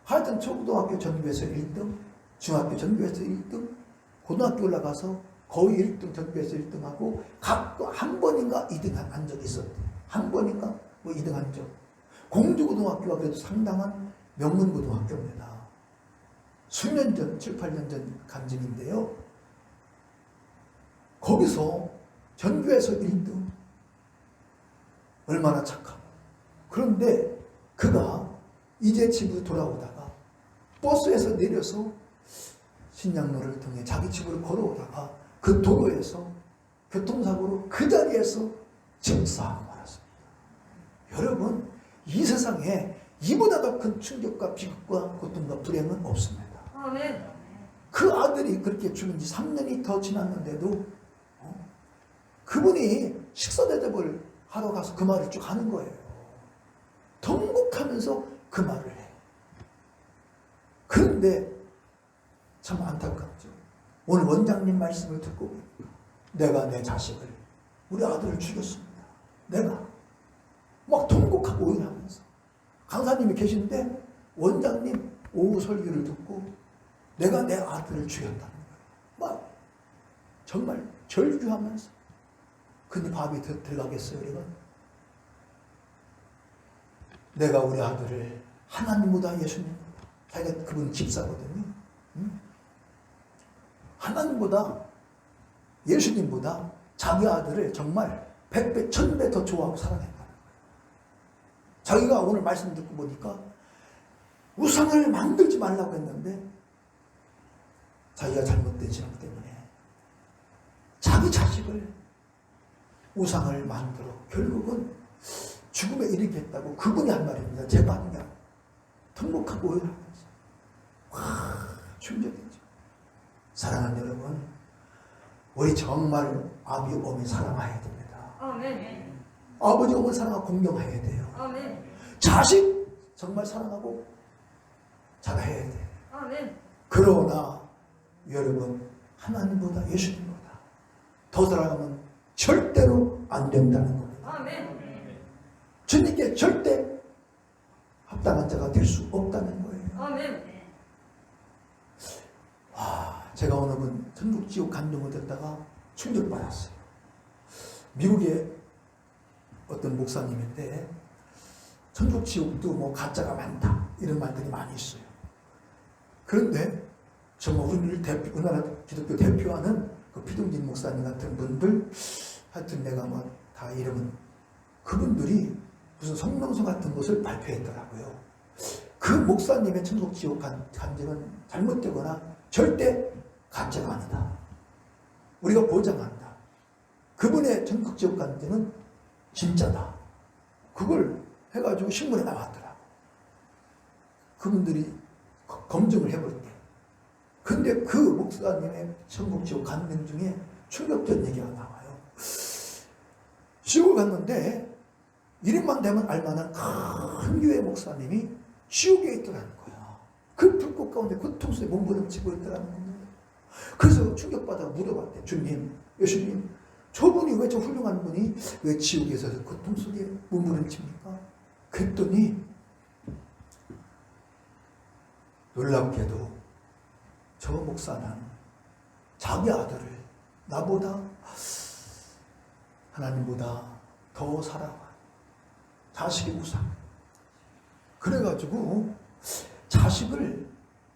하여튼 초등학교 전교에서 1등, 중학교 전교에서 1등, 고등학교 올라가서 거의 1등, 전교에서 1등하고 각각 한 번인가 2등한 적이 있었대요. 한 번인가 뭐 2등한 적. 공주고등학교가 그래도 상당한 명문고등학교입니다. 수년 전, 7, 8년 전 간증인데요. 거기서 전교에서 1등. 얼마나 착하고. 그런데 그가 이제 집으로 돌아오다가 버스에서 내려서 신양로를 통해 자기 집으로 걸어오다가 그 도로에서 교통사고로 그 자리에서 즉사하고 말았습니다. 여러분, 이 세상에 이보다 더 큰 충격과 비극과 고통과 불행은 없습니다. 아멘. 그 아들이 그렇게 죽은 지 3년이 더 지났는데도 그분이 식사 대접을 하러 가서 그 말을 쭉 하는 거예요. 통곡하면서 그 말을 해. 그런데 참 안타깝죠. 오늘 원장님 말씀을 듣고 보니까 내가 내 자식을, 우리 아들을 죽였습니다. 내가 막 통곡하고 오해하면서 강사님이 계신데 원장님 오후 설교를 듣고 내가 내 아들을 죽였다는 거예요. 막 정말 절규하면서. 근데 밥이 들어가겠어요, 우리가? 내가 우리 아들을 하나님보다 예수님보다, 자기가 그분 집사거든요. 하나님보다 예수님보다 자기 아들을 정말 100배, 1000배 더 좋아하고 사랑했다는 거예요. 자기가 오늘 말씀 듣고 보니까 우상을 만들지 말라고 했는데 자기가 잘못된 신앙 때문에 자기 자식을 우상을 만들어 결국은 죽음에 이르겠다고 그분이 한 말입니다. 제가 하는 게 아니라. 통곡하고 오열하면서. 와, 충격이죠. 사랑하는 여러분, 우리 정말 아비, 어머니 사랑해야 됩니다. 아멘. 아버지, 어머니 사랑하고 공경해야 돼요. 아멘. 자식 정말 사랑하고 잘해야 돼요. 아멘. 그러나 여러분, 하나님보다 예수님보다 더 사랑하면 절대로 안 된다는 겁니다. 아멘. 주님께 절대 합당한 자가 될 수 없다는 거예요. 아멘. 제가 어느 분 천국 지옥 간증을 듣다가 충격받았어요. 미국의 어떤 목사님인데 천국 지옥도 뭐 가짜가 많다 이런 말들이 많이 있어요. 그런데 정말 우리나라 기독교 대표하는 그 피동진 목사님 같은 분들, 하여튼 내가 뭐 다 이름은, 그분들이 무슨 성명서 같은 것을 발표했더라고요. 그 목사님의 천국 지옥 간증은 잘못되거나 절대 가짜가 아니다. 우리가 보장한다. 그분의 천국 지옥 간증은 진짜다. 그걸 해가지고 신문에 나왔더라고. 그분들이 검증을 해볼 때. 근데 그 목사님의 천국 지옥 간증 중에 충격적인 얘기가 나와요. 지옥을 갔는데 이름만 되면 알만한 큰 교회 목사님이 지옥에 있더라는 거야. 그 불꽃 가운데 고통스레 몸부림치고 있더라는 겁니다. 그래서 충격받아 물어봤대. 주님, 예수님, 저분이 왜 저 훌륭한 분이 왜 지옥에서 고통 속에 몸부림칩니까? 그랬더니 놀랍게도 저 목사는 자기 아들을 나보다 하나님보다 더 사랑한 자식의 우상. 그래가지고 자식을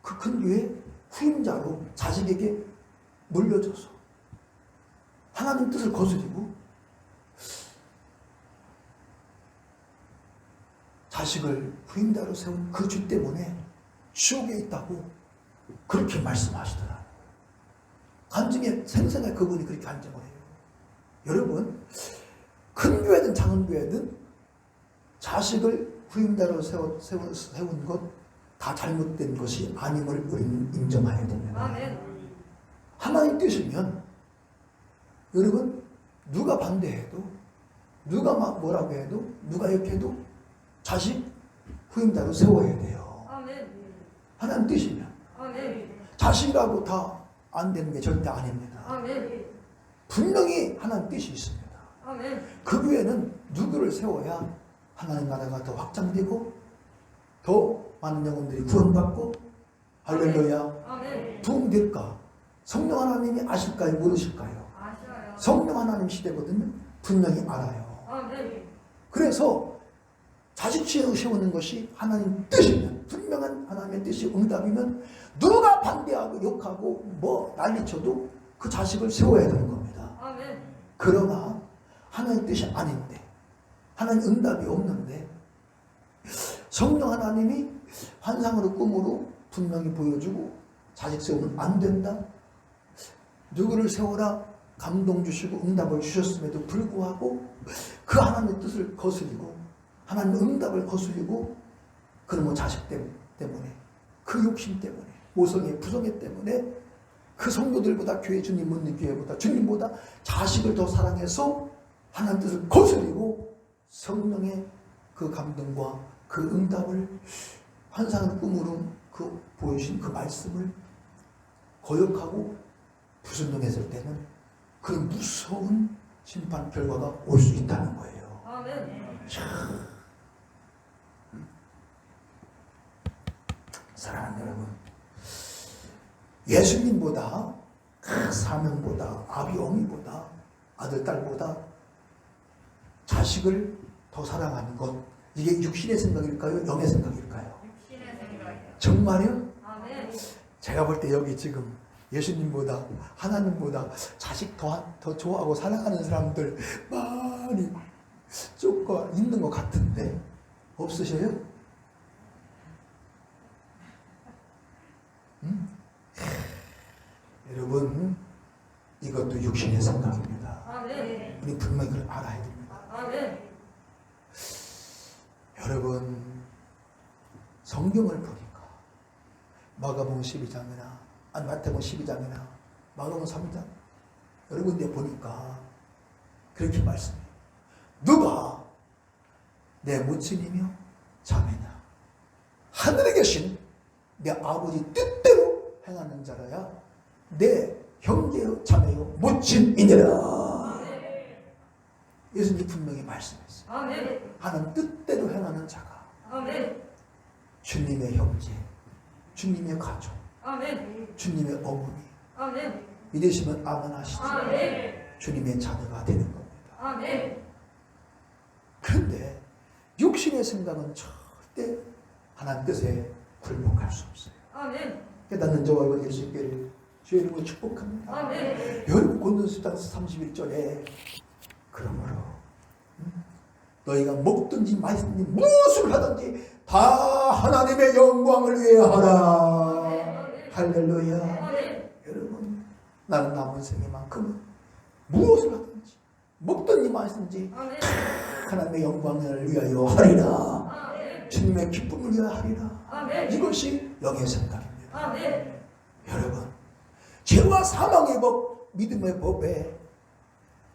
그 큰 교회 후임자로 자식에게 물려줘서 하나님 뜻을 거스리고 자식을 후임자로 세운 그 주 때문에 지옥에 있다고 그렇게 말씀하시더라고요. 간증에 생생하게 그분이 그렇게 간증을 해요. 여러분, 큰 교회든 작은 교회든 자식을 후임자로 세운 것 다 잘못된 것이 아님을 우리는 인정해야 됩니다. 아멘. 하나님 뜻이면 여러분, 누가 반대해도, 누가 막 뭐라고 해도, 누가 욕해도 자식 후임자로 세워야 돼요. 아멘. 하나님 뜻이면. 아멘. 자식이라고 다 안 되는 게 절대 아닙니다. 아멘. 분명히 하나님 뜻이 있습니다. 아멘. 그 위에는 누구를 세워야 하나님 나라가 더 확장되고 더 많은 영혼들이 구원받고 할렐루야 아멘. 부흥될까? 성령 하나님이 아실까요? 모르실까요? 아셔요. 성령 하나님 시대거든요. 분명히 알아요. 아멘. 그래서 자식 세우는 것이 하나님 뜻이면, 분명한 하나님의 뜻이 응답이면 누가 반대하고 욕하고 뭐 난리쳐도 그 자식을 세워야 되는 겁니다. 아멘. 그러나 하나님 뜻이 아닌데, 하나님 응답이 없는데 성령 하나님이 환상으로 꿈으로 분명히 보여주고 자식 세우면 안 된다. 누구를 세워라 감동 주시고 응답을 주셨음에도 불구하고 그 하나님의 뜻을 거스리고 하나님의 응답을 거스리고 그러면 자식 때문에 그 욕심 때문에 모성애 부성애 때문에 그 성도들보다 교회 주님 묻는 교회보다 주님보다 자식을 더 사랑해서 하나님 뜻을 거스리고 성령의 그 감동과 그 응답을 환상의 꿈으로 그 보여주신 그 말씀을 거역하고 불순종했을 때는 그 무서운 심판 결과가 올 수 있다는 거예요. 아멘. 사랑하는 여러분, 예수님보다 그 사명보다 아비 어미보다 아들 딸보다 자식을 더 사랑하는 것, 이게 육신의 생각일까요? 영의 생각일까요? 육신의 생각이요. 정말요? 아멘. 제가 볼 때 여기 지금 예수님보다 하나님보다 자식 더 좋아하고 사랑하는 사람들 많이 쫓고 있는 것 같은데 없으셔요? 여러분, 이것도 육신의 생각입니다. 아멘. 우리 분명히 그걸 알아야 됩니다. 아멘. 여러분, 성경을 보니까 마가복음 12장이나 마태복음 12장이나 마가복음 3장 여러 군데 보니까 그렇게 말씀해요. 누가 내 모친이며 자매냐 하늘에 계신 내 아버지 뜻대로 행하는 자라야 내 형제요 자매요 모친이니라. 예수님 분명히 말씀했어요. 아멘. 하나님 뜻대로 행하는 자가 아멘. 주님의 형제, 주님의 가족, 아멘. 주님의 어머니, 아멘. 믿으시면 아멘 하시죠. 아멘. 주님의 자녀가 되는 겁니다. 아멘. 그런데 육신의 생각은 절대 하나님 뜻에 굴복할 수 없어요. 아멘. 깨닫는 저와 여러분 될 수 있기를 주의 이름으로 축복합니다. 아멘. 여러분 고린도서 31절에 그러므로 너희가 먹든지 마시든지 무엇을 하든지 다 하나님의 영광을 위해 하라. 할렐루야. 아멘. 여러분, 나는 남은 생애만큼은 무엇을 하든지 먹든지 마시든지 아멘. 하나님의 영광을 위하여 하리라. 아멘. 주님의 기쁨을 위하여 하리라. 아멘. 이것이 영의 생각입니다. 아멘. 여러분, 죄와 사망의 법, 믿음의 법에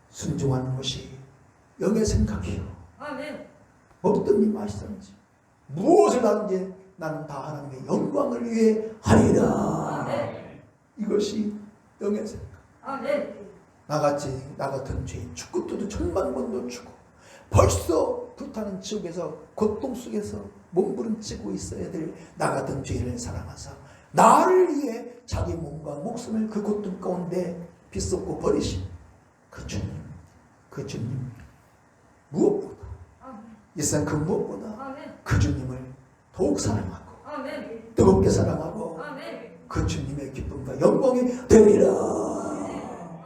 순종하는 것이 영의 생각이요. 아멘. 먹든지 마시든지 무엇을 하든지 나는 다 하나님의 영광을 위해 하리라. 아멘. 이것이 영의 생각. 아멘. 나 같은 죄인 죽고도 10,000번도 죽고 벌써 불타는 지옥에서 고통 속에서 몸부림치고 있어야 될 나 같은 죄인을 사랑하사 나를 위해 자기 몸과 목숨을 그 고통 가운데 빗쏟고 버리신 그 주님 무엇보다 이 세상 그 무엇보다 아멘. 그 주님을 더욱 사랑하고 아멘. 뜨겁게 사랑하고 아멘. 그 주님의 기쁨과 영광이 되리라.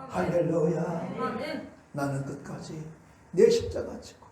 할렐루야. 아멘. 나는 끝까지 내 십자가 지고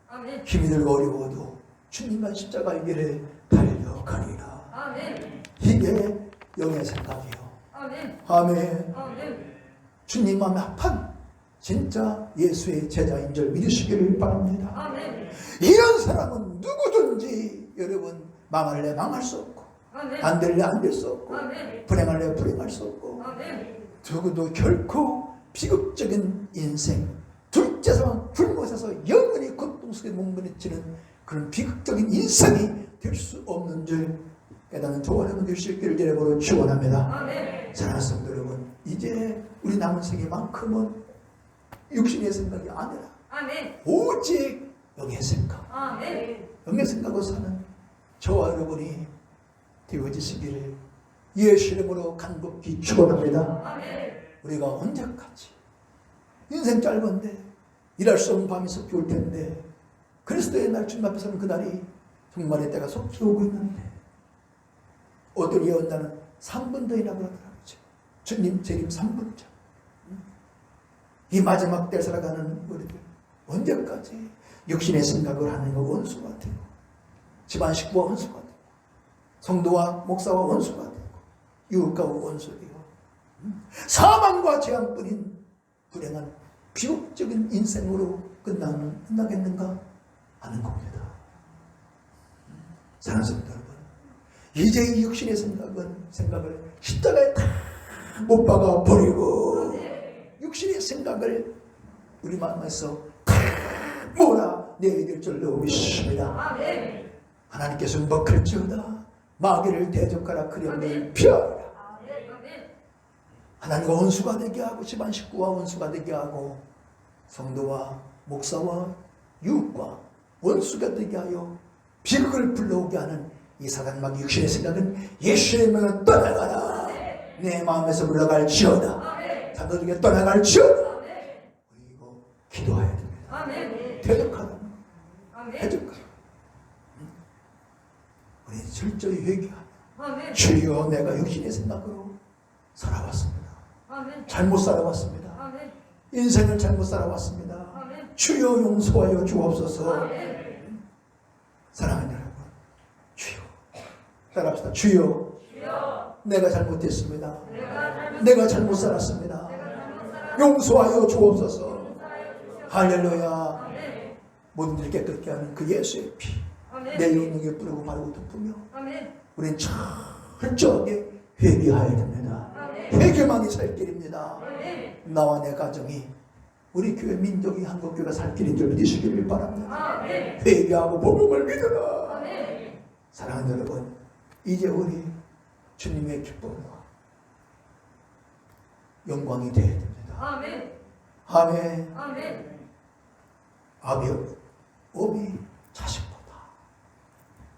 아멘. 힘이 들고 어려워도 주님만 십자가의 길을 달려가리라. 아멘. 이게 영의 생각이요. 아멘. 아멘. 아멘. 주님 마음에 합한 진짜 예수의 제자인 줄 믿으시기를 바랍니다. 아멘. 이런 사람은 누구든지 여러분 망할래 망할 수 없고 아멘. 안 될래 안 될 수 없고 아멘. 불행할래 불행할 수 없고 아멘. 적어도 결코 비극적인 인생 둘째 상황 불못에서 영원히 고통 속에 몸부림치는 그런 비극적인 인생이 될 수 없는 줄 깨닫는 저와 여러분 될 수 있기를 예배로 축원합니다. 아멘. 사랑하는 성도 여러분, 우리 남은 생애만큼은 육신의 생각이 아니라 아멘. 오직 영의 생각, 아멘. 영의 생각으로 사는 저와 여러분이 되어지시기를 예수 이름으로 간곡히 축원합니다. 아멘. 우리가 언제까지 인생 짧은데 일할 수 없는 밤이 속히 올 텐데 그리스도의 날 주님 앞에 서는 그날이 종말의 때가 속히 오고 있는데 어떤 예언자는 3분 더이라고 하더라고요. 주님 재림 3분 전. 이 마지막 때 살아가는 우리들 언제까지 육신의 생각을 하는 거 원수가 되고 집안 식구와 원수가 되고 성도와 목사와 원수가 되고 이웃과 원수가 되고 사망과 재앙뿐인 불행한 비극적인 인생으로 끝나겠는가 하는 겁니다. 사랑하는 성도 여러분, 이제 이 육신의 생각을 십자가에 다 못 박아 버리고 육신의 생각을 우리 마음에서 다 몰아내야 될 줄로 믿습니다. 아멘. 하나님께서 먹을지어다 마귀를 대적하라 그령을 피하라. 아멘. 하나님과 원수가 되게 하고 집안 식구와 원수가 되게 하고 성도와 목사와 이웃과 원수가 되게 하여 비극을 불러오게 하는 이 사단마귀 육신의 생각은 예수의 이름으로 떠나가라. 내 마음에서 물러갈지어다. 사도에게 떠나갈지어다. 그리고 기도해야 됩니다. 아멘. 대적하라. 아멘. 대적하라. 우리 철저히 회개하며 아멘. 주여 내가 육신의 생각으로 살아왔습니다. 아멘. 잘못 살아왔습니다. 아멘. 인생을 잘못 살아왔습니다. 아멘. 주여 용서하여 주옵소서. 아멘. 사랑하는 여러분, 주여 따라합시다. 주여 내가 잘못했습니다. 내가 잘못 살았습니다. 용서하여 주옵소서. 할렐루야. 모든 일 깨끗게 하는 그 예수의 피 내 영역에 뿌리고 바르고 덮으며 우리는 철저하게 회개해야 됩니다. 회개만이 살 길입니다. 나와 내 가정이 우리 교회 민족이 한국교회가 살 길인 줄 믿으시기를 바랍니다. 회개하고 복음을 믿으라. 사랑하는 여러분, 이제 우리 주님의 기쁨과 영광이 되어야 됩니다. 아멘. 아멘. 아멘. 업이 자식보다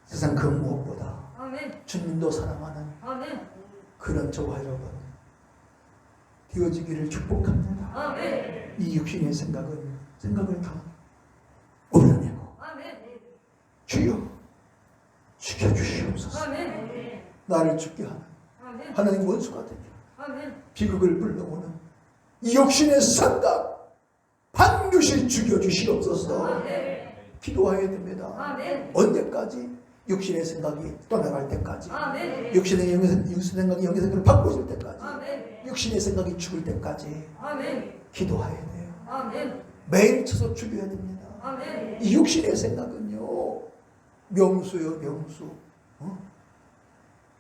세상 그 무엇보다 아멘. 주님도 사랑하는 아멘. 그런 저와 여러분 되어지기를 축복합니다. 아멘. 이 육신의 생각을 다 올려내고 아멘. 주여 죽여주시옵소서. 아멘. 나를 죽게 하는 아멘. 하나님 원수가 되게 아멘. 비극을 불러오는 이 육신의 생각 반드시 죽여주시옵소서. 아멘. 기도해야 됩니다. 아멘. 언제까지? 육신의 생각이 떠나갈 때까지, 아멘. 육신의 생각이 영의 생각을 바꾸실 때까지, 아멘. 육신의 생각이 죽을 때까지 아멘. 기도해야 돼요. 아멘. 매일 쳐서 죽여야 됩니다. 아멘. 이 육신의 생각은요 명수요 명수.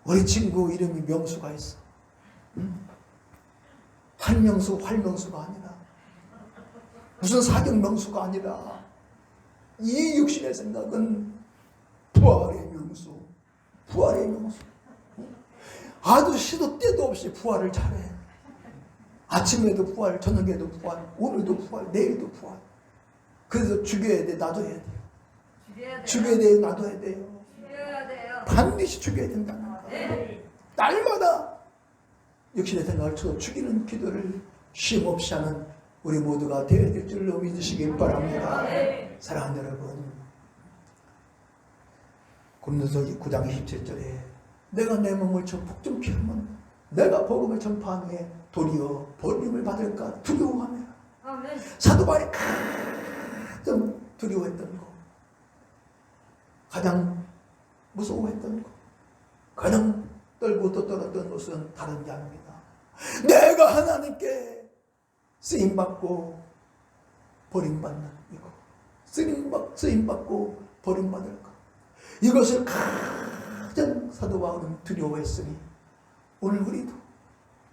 우리 친구 이름이 명수가 있어. 한명수 활명수가 아니라 무슨 사경명수가 아니라 이 육신의 생각은 부활의 명수. 부활의 명수. 아주 시도 때도 없이 부활을 잘해. 아침에도 부활, 저녁에도 부활, 오늘도 부활, 내일도 부활. 그래서 죽여야 돼, 놔둬야 돼요. 죽여야 돼요, 놔둬야 돼요. 죽여야 돼요. 반드시 죽여야 된다는 거. 날마다 육신의 생각을 쳐서 죽이는 기도를 쉼없이 하는 우리 모두가 되어야 될 줄로 믿으시기 바랍니다. 사랑하는 여러분, 고린도서 9장 27절에 내가 내 몸을 저 폭정케 하면 내가 복음을 전파한 후에 도리어 버림을 받을까 두려워하며 아멘. 사도 바울이 가장 두려워했던 거, 가장 무서워했던 거, 가장 떨고 떨었던 것은 다른 게 아닙니다. 내가 하나님께 쓰임받고 버림받는 이거, 쓰임받고 버림받을 것, 이것을 가장 사도 바울은 두려워했으니 오늘 우리도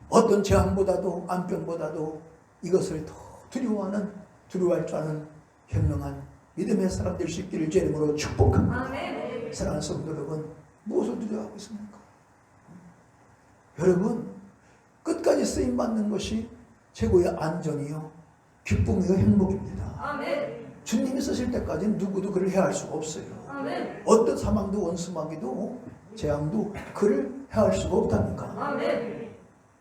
어떤 재앙보다도 안병보다도 이것을 더 두려워할 줄 아는 현명한 믿음의 사람 될 수 있기를 주 이름으로 축복합니다. 아멘. 사랑하는 성도 여러분, 무엇을 두려워하고 있습니까? 여러분, 끝까지 쓰임받는 것이 최고의 안전이요, 기쁨이요, 행복입니다. 아멘. 주님이 쓰실 때까지는 누구도 그를 해할 수가 없어요. 아멘. 어떤 사망도 원수마귀도 재앙도 그를 해할 수가 없다니까. 아멘.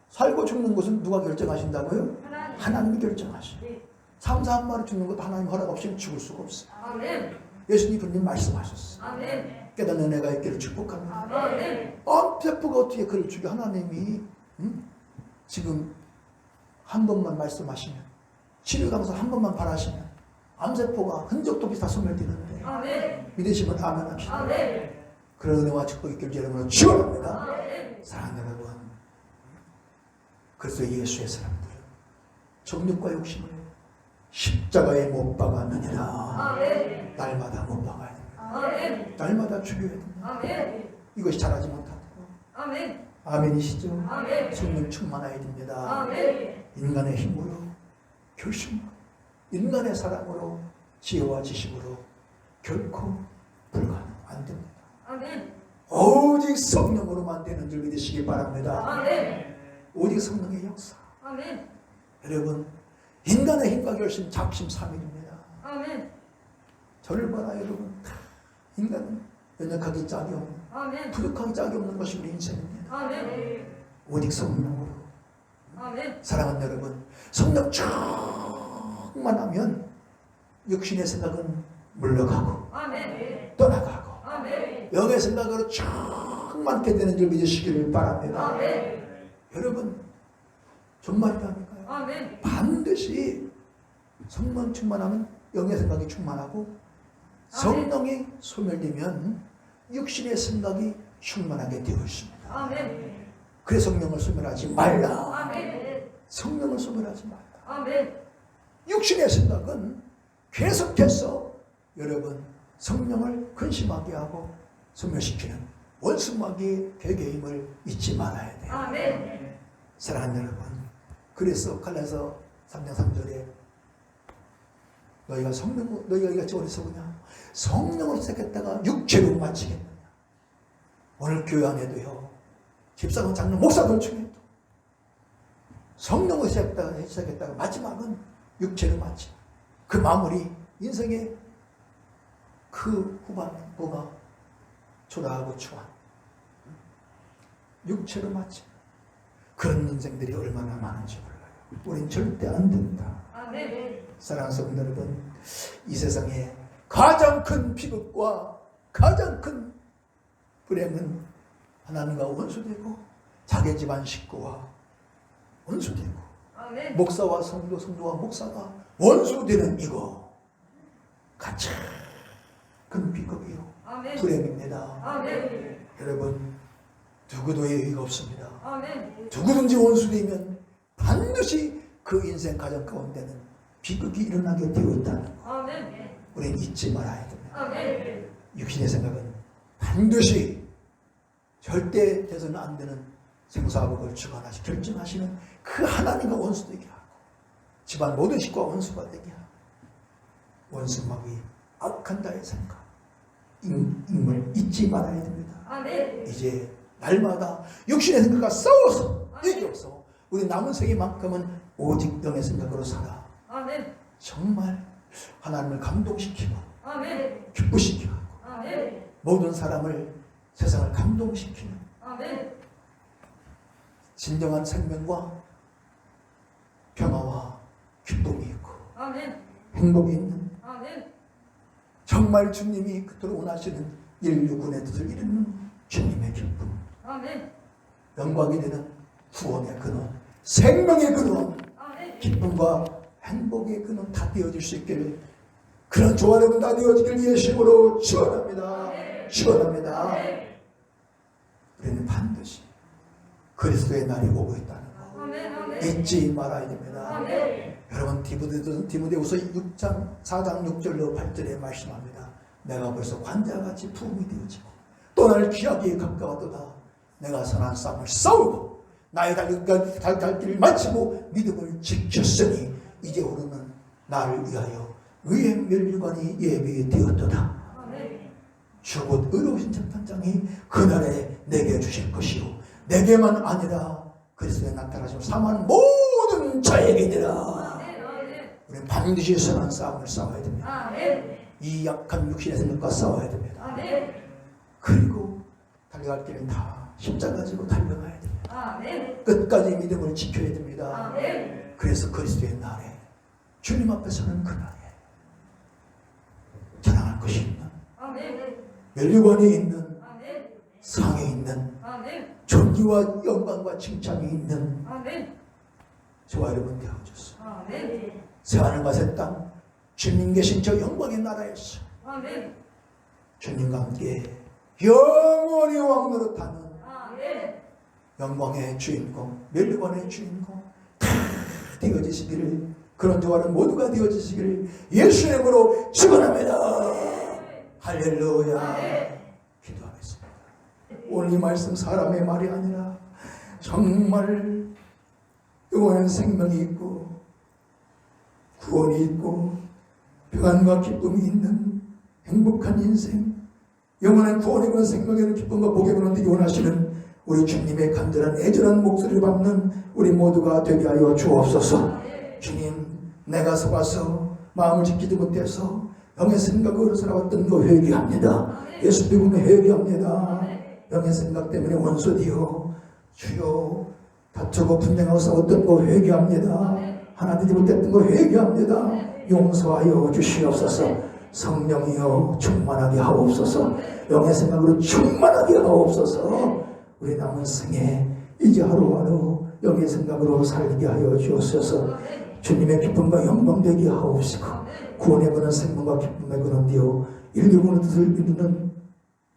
살고 죽는 것은 누가 결정하신다고요? 하나님. 하나님이 결정하시고, 네. 삼사 한 마리 죽는 것도 하나님 허락 없이는 죽을 수가 없어요. 아멘. 예수님 그님 말씀하셨어요. 아멘. 깨닫는 애가 있기를 축복합니다. 아멘. 암세포가 어떻게 그를 죽여? 하나님이 지금 한 번만 말씀하시면, 치료 강사 한 번만 바라시면 암세포가 흔적도 없이 다 소멸되는데, 아멘. 믿으시면 아멘 합시다. 아멘. 그런 은혜와 축복이 있길 여러분으로 축원합니다. 아멘. 사랑하는 여러분, 그래서 예수의 사람들은 정욕과 욕심을 십자가에 못 박았느니라. 아멘. 날마다 못 박아야 됩니다. 아멘. 날마다 죽여야 됩니다. 아멘. 이것이 잘하지 못하고. 아멘. 아멘이시죠? 아멘. 성령 충만해야 됩니다. 아멘. 인간의 힘으로, 결심으로, 인간의 사랑으로, 지혜와 지식으로 결코 불가능 안 됩니다. 아멘. 오직 성령으로만 되는 줄 믿으시기 바랍니다. 아멘. 오직 성령의 역사. 아멘. 여러분, 인간의 힘과 결심, 작심 삼일입니다. 아멘. 저를 봐라 여러분. 인간은 연약하기 짝이 없는, 아멘. 부족하기 짝이 없는 것이 우리 인생입니다. 아멘. 오직 성령으로. 아멘. 사랑하는 여러분, 성령 충만하면 육신의 생각은 물러가고 아멘. 떠나가고 아멘. 영의 생각으로 충만케 되는 줄 믿으시기를 바랍니다. 아멘. 여러분, 정말이라니까요. 아멘. 반드시 성령 충만하면 영의 생각이 충만하고, 성령이 소멸되면 육신의 생각이 충만하게 되어 있습니다. 아멘. 그래서 성령을 소멸하지 말라. 아멘. 성령을 소멸하지 말라. 아멘. 육신의 생각은 계속해서 여러분 성령을 근심하게 하고 소멸시키는 원수마귀의 괴계의 힘을 잊지 말아야 돼요. 아멘. 사랑하는 여러분, 그래서 갈라서 3장 3절에 너희가 이같이 어리석으냐, 성령을 시작했다가 육체로 마치겠느냐. 오늘 교회 안에도요, 집사관 장로 목사들 중에도 성령을 시작했다가 마지막은 육체로 마치, 그 마무리, 인생의 그 후반부가 초라하고 추한 육체로 마치, 그런 인생들이 얼마나 많은지 몰라요. 우린 절대 안 된다. 아멘. 사랑하는 성도 여러분, 이 세상에 가장 큰 비극과 가장 큰 불행은 하나님과 원수되고, 자기 집안 식구와 원수되고, 아멘. 목사와 성도, 성도와 목사가 원수되는 이거 가장 큰 비극이요, 아멘. 불행입니다. 아멘. 여러분, 누구도 예의가 없습니다. 아멘. 누구든지 원수되면 반드시 그 인생 가정 가운데는 비극이 일어나게 되어 있다는 거, 아멘. 우리는 잊지 말아야 됩니다. 아멘. 육신의 생각은 반드시 절대 돼서는 안 되는 생사복을 주관하시 결정하시는 그 하나님과 원수되게 하고, 집안 모든 식구와 원수가 되게 하고, 원수마귀 악한 자의 생각, 임을 잊지 말아야 됩니다. 아멘. 이제 날마다 육신의 생각과 싸워서 이겨서 우리 남은 생애만큼은 오직 영의 생각으로 살아 아멘. 정말 하나님을 감동시키고 아멘. 기쁘시게 하고 아멘. 모든 사람을, 세상을 감동시키는 아멘. 진정한 생명과 평화와 기쁨이 있고 아멘. 행복이 있는, 아멘. 정말 주님이 그토록 원하시는 인류군의 뜻을 이루는 주님의 기쁨, 아멘. 영광이 되는 구원의 근원, 생명의 근원, 아멘. 기쁨과 행복의 근원 다 되어질 수 있기를, 그런 조화로운 다 되어지길 예수님으로 축원합니다. 축원합니다. 우리는 반드시 그리스도의 날이 오고 있다는 거 아멘. 아멘. 잊지 말아야 됩니다. 아멘. 여러분, 디모데후서 6장 4장 6절로 8절에 말씀합니다. 내가 벌써 관자같이 부흥이 되어지고 또 나를 귀하게 가까웠도다. 내가 선한 싸움을 싸우고 나의 달 길을 마치고 믿음을 지켰으니 이제부터는 나를 위하여 의의 면류관이 예비되었도다. 아멘. 주 곧 의로우신 재판장이 그날에 내게 주실 것이요, 내게만 아니라 그리스도에 나타나시고 사망한 모든 자에게니라. 아멘. 아멘. 우리는 반드시 선한 싸움을 싸워야 됩니다. 아멘. 이 약한 육신의 생각과 싸워야 됩니다. 아멘. 그리고 달려갈 길은 다 십자가 가지고 달려가야 됩니다. 아멘. 끝까지 믿음을 지켜야 됩니다. 아멘. 그래서 그리스도의 날에 주님 앞에서는 그날에 자랑할 것이 있는, 아멘. 멸류관이 있는, 아멘. 상이 있는, 아멘. 존귀와 영광과 칭찬이 있는 아멘. 저와 여러분 되어주소서. 아멘. 새하늘과 새 땅, 주님 계신 저 영광의 나라에서 아멘. 주님과 함께 영원히 왕노릇하는 아멘. 영광의 주인공, 멸류관의 주인공 다 되어지시기를, 그런 저와는 모두가 되어지시기를 예수 이름으로 축원합니다. 할렐루야. 기도하겠습니다. 오늘 이 말씀 사람의 말이 아니라 정말 영원한 생명이 있고 구원이 있고 평안과 기쁨이 있는 행복한 인생, 영원한 구원에 그런 생명에 그런 기쁨과 복에 그런 되기 원하시는 우리 주님의 간절한 애절한 목소리를 받는 우리 모두가 되게 하여 주옵소서. 주님, 내가 속아서 마음을 지키지 못해서 영의 생각으로 살아왔던 거 회개합니다. 예수 믿음에 회개합니다. 영의 생각 때문에 원수되어 주여 다투고 분쟁하고 싸웠던 거 회개합니다. 하나 되지 못했던 거 회개합니다. 용서하여 주시옵소서. 성령이여 충만하게 하옵소서. 영의 생각으로 충만하게 하옵소서. 우리 남은 생에 이제 하루하루 영의 생각으로 살게 하여 주옵소서. 주님의 기쁨과 영광 되게 하옵시고 구원의 그는 생명과 기쁨의 그는 되어 일격으로 뜻을 이루는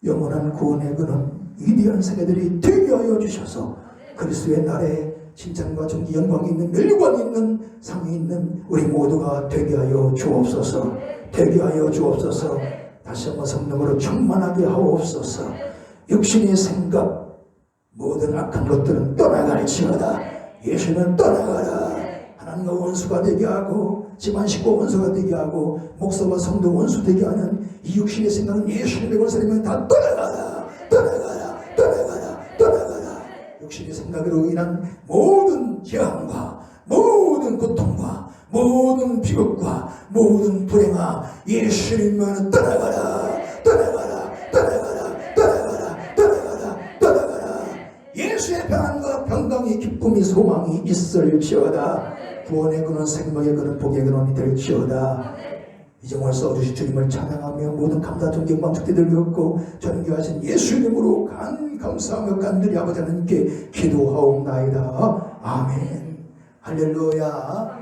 영원한 구원의 그는 위대한 세계들이 되게 하여 주셔서 그리스도의 날에 칭찬과 존귀 영광이 있는, 멸류관이 있는, 상이 있는 우리 모두가 되게 하여 주옵소서. 되게 하여 주옵소서. 다시 한번 성령으로 충만하게 하옵소서. 육신의 생각, 모든 악한 것들은 떠나갈지어다. 예수는 떠나가라. 하나님과 원수가 되게 하고 집안 식구 원수가 되게 하고 목사와 성도 원수 되게 하는 이 육신의 생각은 예수님의 원수라면 다 떠나가라. 떠나가라. 떠나가라. 떠나가라. 육신의 생각으로 인한 모든 재앙과 모든 고통과 모든 비극과 모든 불행아 예수님만 떠나가라. 떠나가라. 떠나가라. 떠나가라. 떠나가라. 떠나가라. 예수의 평안과 평강이 기쁨이 소망이 있을지어다. 구원의 근원 생명의 근원 복의 근원이 될지어다. 이제 오늘 써주신 주님을 찬양하며 모든 감사 존경 방축대 들렸고 존귀하신 예수 이름으로 감사하며 간절히 아버지 하나님께 기도하옵나이다. 아멘. 할렐루야.